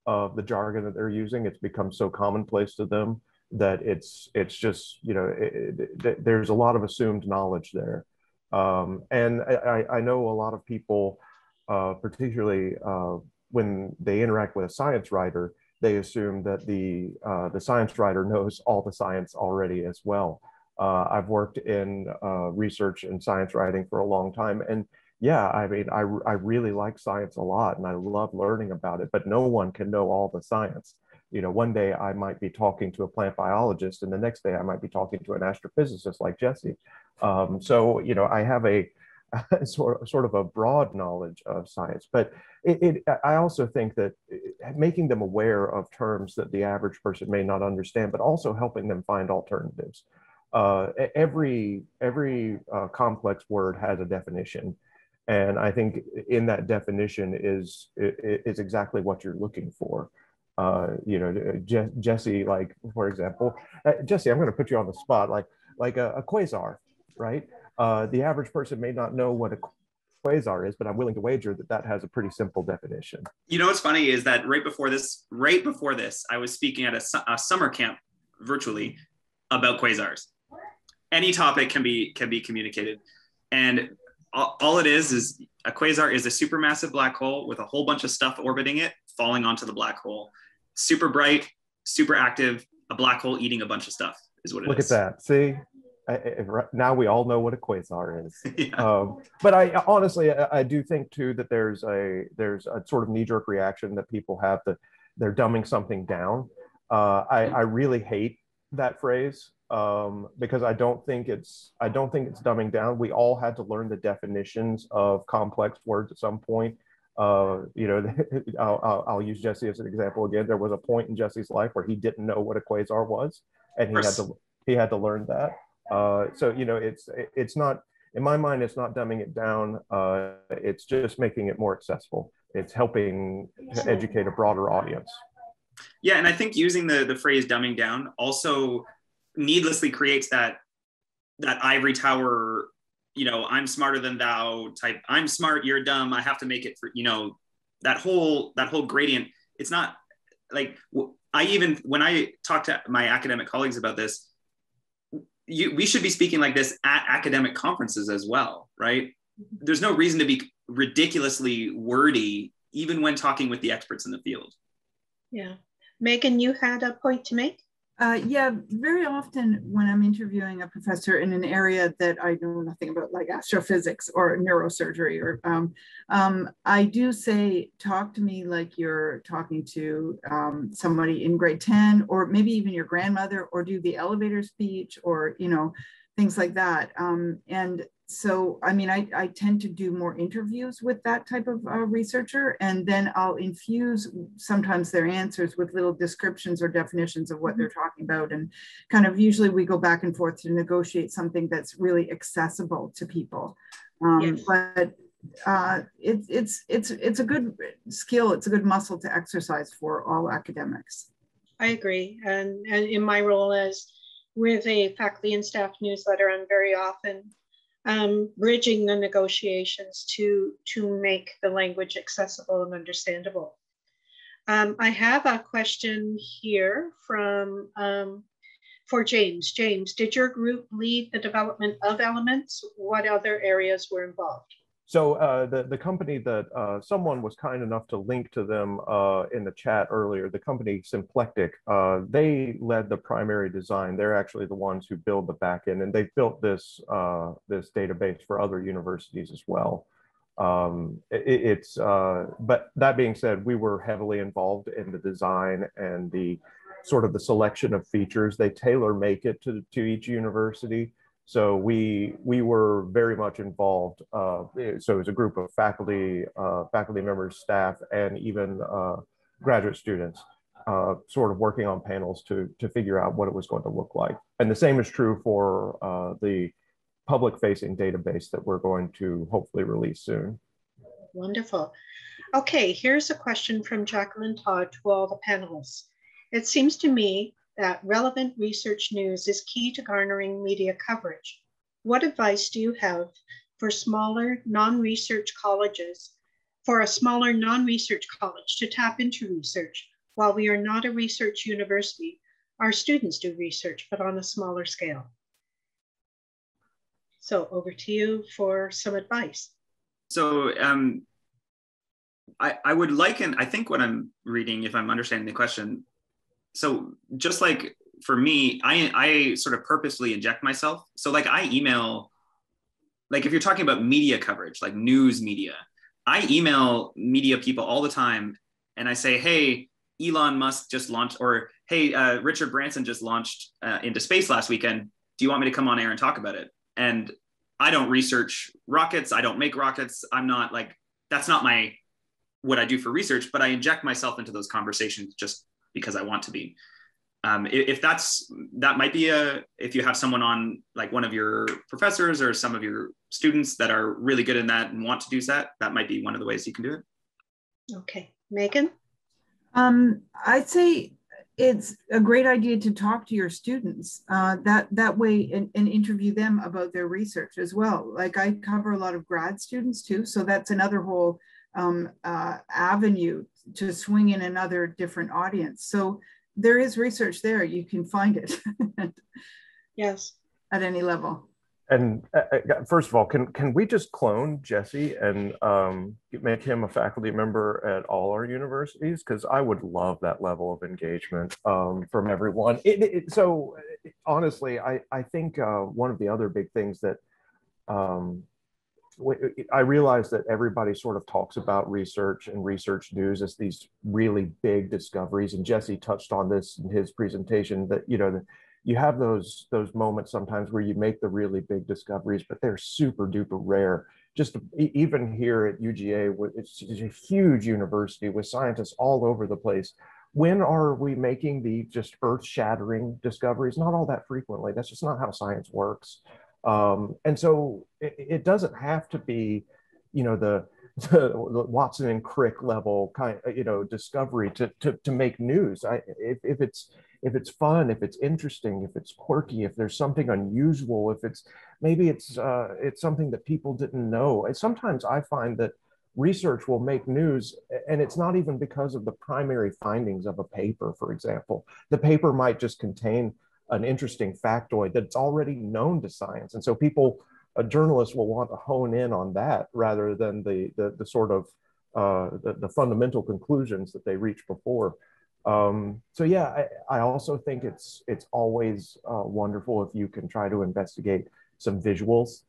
of the jargon that they're using. It's become so commonplace to them that it's just, there's a lot of assumed knowledge there. And I know a lot of people, particularly when they interact with a science writer, they assume that the science writer knows all the science already as well. I've worked in research and science writing for a long time, and yeah, I mean, I really like science a lot, and I love learning about it, but no one can know all the science. One day I might be talking to a plant biologist, and the next day I might be talking to an astrophysicist like Jesse. So, I have a sort of a broad knowledge of science, but I also think that making them aware of terms that the average person may not understand, but also helping them find alternatives. Every complex word has a definition. And I think in that definition is exactly what you're looking for. Jesse, like, for example, Jesse, I'm going to put you on the spot, like a quasar, right? The average person may not know what a quasar is, but I'm willing to wager that has a pretty simple definition. What's funny is that right before this, I was speaking at a summer camp virtually about quasars. Any topic can be communicated, and all it is a quasar is a supermassive black hole with a whole bunch of stuff orbiting it, falling onto the black hole. Super bright, super active, a black hole eating a bunch of stuff is what it is. Look at that. See, now we all know what a quasar is. Yeah. But I honestly, I do think too that there's a sort of knee-jerk reaction that people have that they're dumbing something down. I really hate that phrase. Because I don't think it's dumbing down. We all had to learn the definitions of complex words at some point. I'll use Jesse as an example again. There was a point in Jesse's life where he didn't know what a quasar was, and he had to learn that. So it's not, in my mind, it's not dumbing it down. It's just making it more accessible. It's helping to educate a broader audience. Yeah, and I think using the phrase dumbing down also needlessly creates that ivory tower, I'm smarter than thou type. I'm smart, you're dumb, I have to make it for, that whole gradient. It's not like, when I talk to my academic colleagues about this, we should be speaking like this at academic conferences as well, right? There's no reason to be ridiculously wordy, even when talking with the experts in the field. Yeah. Megan, you had a point to make? Yeah, very often when I'm interviewing a professor in an area that I know nothing about, like astrophysics or neurosurgery, or I do say, talk to me like you're talking to somebody in grade 10, or maybe even your grandmother, or do the elevator speech, or things like that. And so, I mean, I tend to do more interviews with that type of researcher, and then I'll infuse sometimes their answers with little descriptions or definitions of what they're talking about. And kind of usually we go back and forth to negotiate something that's really accessible to people. Yes. But it's a good skill. It's a good muscle to exercise for all academics. I agree. And in my role as with a faculty and staff newsletter, I'm very often bridging the negotiations to make the language accessible and understandable. I have a question here from for James. James, did your group lead the development of elements? What other areas were involved? So the company that someone was kind enough to link to them in the chat earlier, the company Symplectic, they led the primary design. They're actually the ones who build the backend, and they've built this this database for other universities as well. But that being said, we were heavily involved in the design and the sort of the selection of features. They tailor make it to each university. So we were very much involved. So it was a group of faculty members, staff, and even graduate students sort of working on panels to figure out what it was going to look like. And the same is true for the public-facing database that we're going to hopefully release soon. Wonderful. Okay, here's a question from Jacqueline Todd to all the panelists. It seems to me that relevant research news is key to garnering media coverage. What advice do you have for smaller non-research colleges, for a smaller non-research college to tap into research? While we are not a research university, our students do research, but on a smaller scale. So over to you for some advice. So I would liken, I think what I'm reading, if I'm understanding the question, so just like for me, I sort of purposely inject myself. So like I email, like if you're talking about media coverage, like news media, I email media people all the time and I say, hey, Elon Musk just launched, or hey, Richard Branson just launched into space last weekend. Do you want me to come on air and talk about it? And I don't research rockets. I don't make rockets. I'm not like, that's not what I do for research, but I inject myself into those conversations just because I want to be. If that might be if you have someone on, like one of your professors or some of your students that are really good in that and want to do that might be one of the ways you can do it. Okay, Megan? I'd say it's a great idea to talk to your students that way and interview them about their research as well. Like I cover a lot of grad students too, so that's another whole avenue to swing in another different audience. So there is research there, you can find it. Yes. At any level. And first of all, can we just clone Jesse and make him a faculty member at all our universities? Because I would love that level of engagement from everyone. So honestly, I think one of the other big things that I realize that everybody sort of talks about research and research news as these really big discoveries. And Jesse touched on this in his presentation that, you have those moments sometimes where you make the really big discoveries, but they're super duper rare. Just even here at UGA, it's a huge university with scientists all over the place. When are we making the just earth-shattering discoveries? Not all that frequently. That's just not how science works. And so it doesn't have to be, the Watson and Crick level kind, discovery to make news. If it's fun, if it's interesting, if it's quirky, if there's something unusual, if it's something that people didn't know. And sometimes I find that research will make news, and it's not even because of the primary findings of a paper, for example. The paper might just contain an interesting factoid that's already known to science. And so journalists will want to hone in on that rather than the sort of the fundamental conclusions that they reach before. So yeah, I also think it's always wonderful if you can try to investigate some visuals.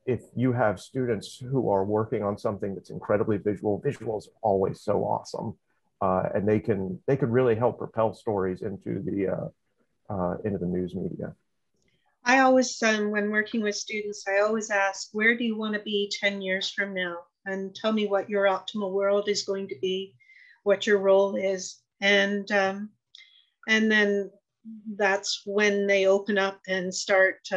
If you have students who are working on something that's incredibly visual, visuals are always so awesome. And they could really help propel stories into the news media. I always, when working with students, I always ask, where do you want to be 10 years from now? And tell me what your optimal world is going to be, what your role is. And then that's when they open up and start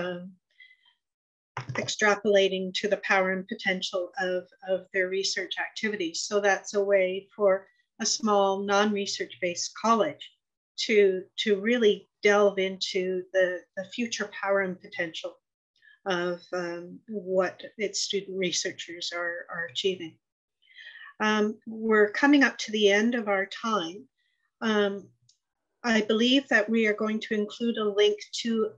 extrapolating to the power and potential of their research activities. So that's a way for a small non-research-based college to really delve into the future power and potential of what its student researchers are achieving. We're coming up to the end of our time. I believe that we are going to include a link to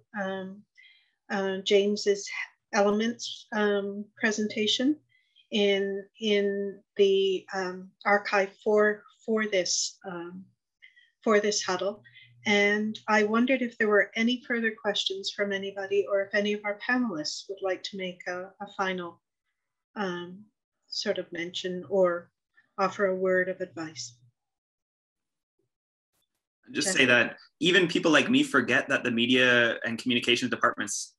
James's Elements presentation in the archive for this huddle. And I wondered if there were any further questions from anybody, or if any of our panelists would like to make a final sort of mention or offer a word of advice. Just say that even people like me forget that the media and communications departments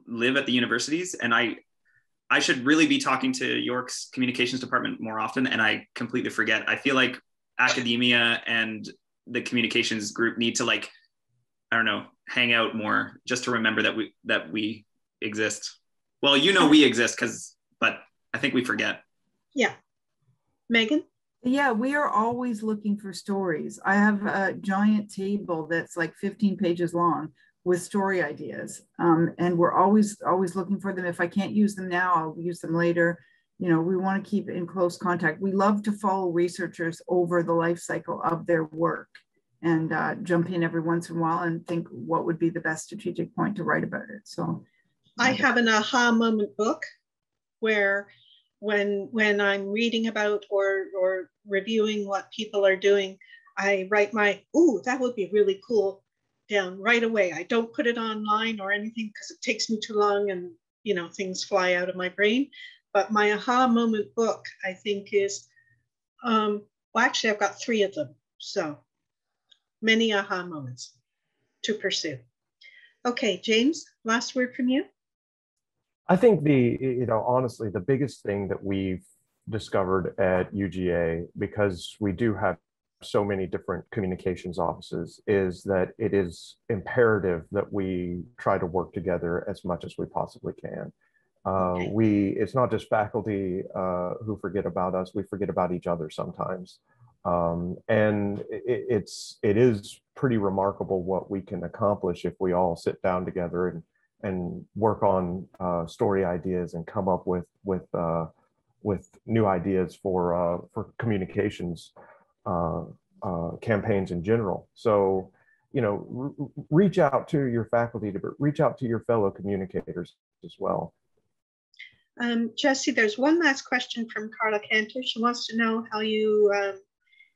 live at the universities, and I should really be talking to York's communications department more often, and I completely forget. I feel like academia and the communications group need to, like, I don't know, hang out more just to remember that we exist. Well, you know, we exist, but I think we forget. Yeah. Megan? Yeah, we are always looking for stories. I have a giant table that's like 15 pages long with story ideas. And we're always looking for them. If I can't use them now, I'll use them later. You know, we want to keep in close contact. We love to follow researchers over the life cycle of their work and jump in every once in a while and think what would be the best strategic point to write about it. So I have an aha moment book where when I'm reading about or reviewing what people are doing, I write my, ooh, that would be really cool down right away. I don't put it online or anything because it takes me too long and, you know, things fly out of my brain. But my aha moment book, I think is, well, actually I've got 3 of them. So many aha moments to pursue. Okay, James, last word from you. I think honestly, the biggest thing that we've discovered at UGA, because we do have so many different communications offices, is that it is imperative that we try to work together as much as we possibly can. It's not just faculty who forget about us, we forget about each other sometimes. And it is pretty remarkable what we can accomplish if we all sit down together and work on story ideas and come up with new ideas for communications campaigns in general. So, you know, reach out to your faculty, but reach out to your fellow communicators as well. Jesse, there's one last question from Carla Cantor. She wants to know how you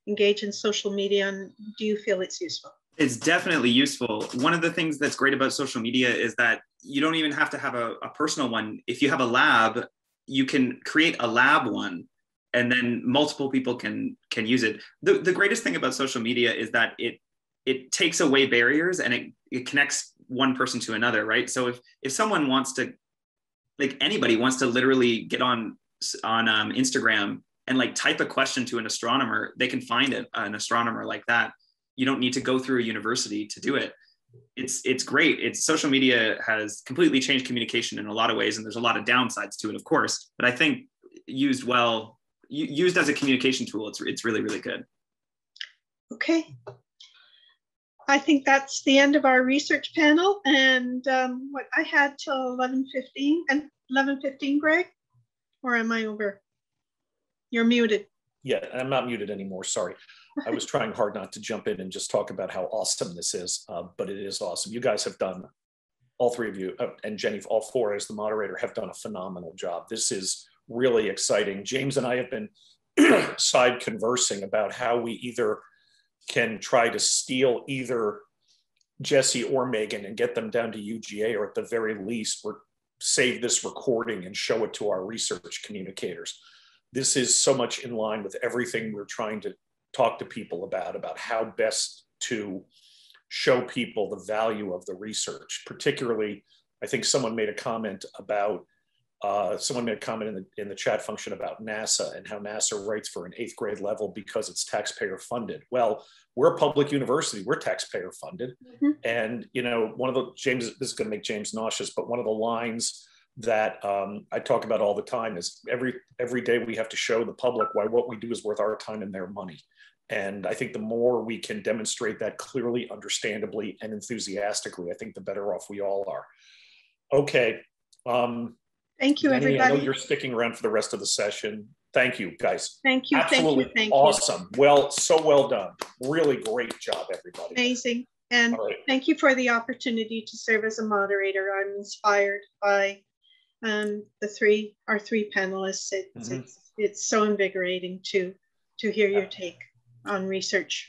engage in social media, and do you feel it's useful? It's definitely useful. One of the things that's great about social media is that you don't even have to have a personal one. If you have a lab, you can create a lab one, and then multiple people can use it. The greatest thing about social media is that it takes away barriers and it connects one person to another, right? So if someone wants to, like anybody wants to literally get on Instagram and like type a question to an astronomer, they can find an astronomer like that. You don't need to go through a university to do it. It's great. Social media has completely changed communication in a lot of ways, and there's a lot of downsides to it, of course. But I think used well, used as a communication tool, it's really, really good. Okay. I think that's the end of our research panel. And what I had till 11:15 and 11:15, Greg, or am I over? You're muted. Yeah, I'm not muted anymore. Sorry. I was trying hard not to jump in and just talk about how awesome this is, but it is awesome. You guys have done, all 3 of you, and Jenny, all 4 as the moderator, have done a phenomenal job. This is really exciting. James and I have been side conversing about how we either can try to steal either Jesse or Megan and get them down to UGA, or at the very least, save this recording and show it to our research communicators. This is so much in line with everything we're trying to talk to people about how best to show people the value of the research. Particularly, I think someone made a comment in the chat function about NASA and how NASA writes for an 8th grade level because it's taxpayer funded. Well, we're a public university, we're taxpayer funded. Mm-hmm. And, you know, this is going to make James nauseous, but one of the lines that I talk about all the time is every day we have to show the public why what we do is worth our time and their money. And I think the more we can demonstrate that clearly, understandably, and enthusiastically, I think the better off we all are. Okay. Thank you, Jenny, everybody. I know you're sticking around for the rest of the session. Thank you, guys. Thank you. Absolutely thank you. awesome. Well, so well done. Really great job, everybody. Amazing. And thank you for the opportunity to serve as a moderator. I'm inspired by our three panelists. It's so invigorating to hear your take on research.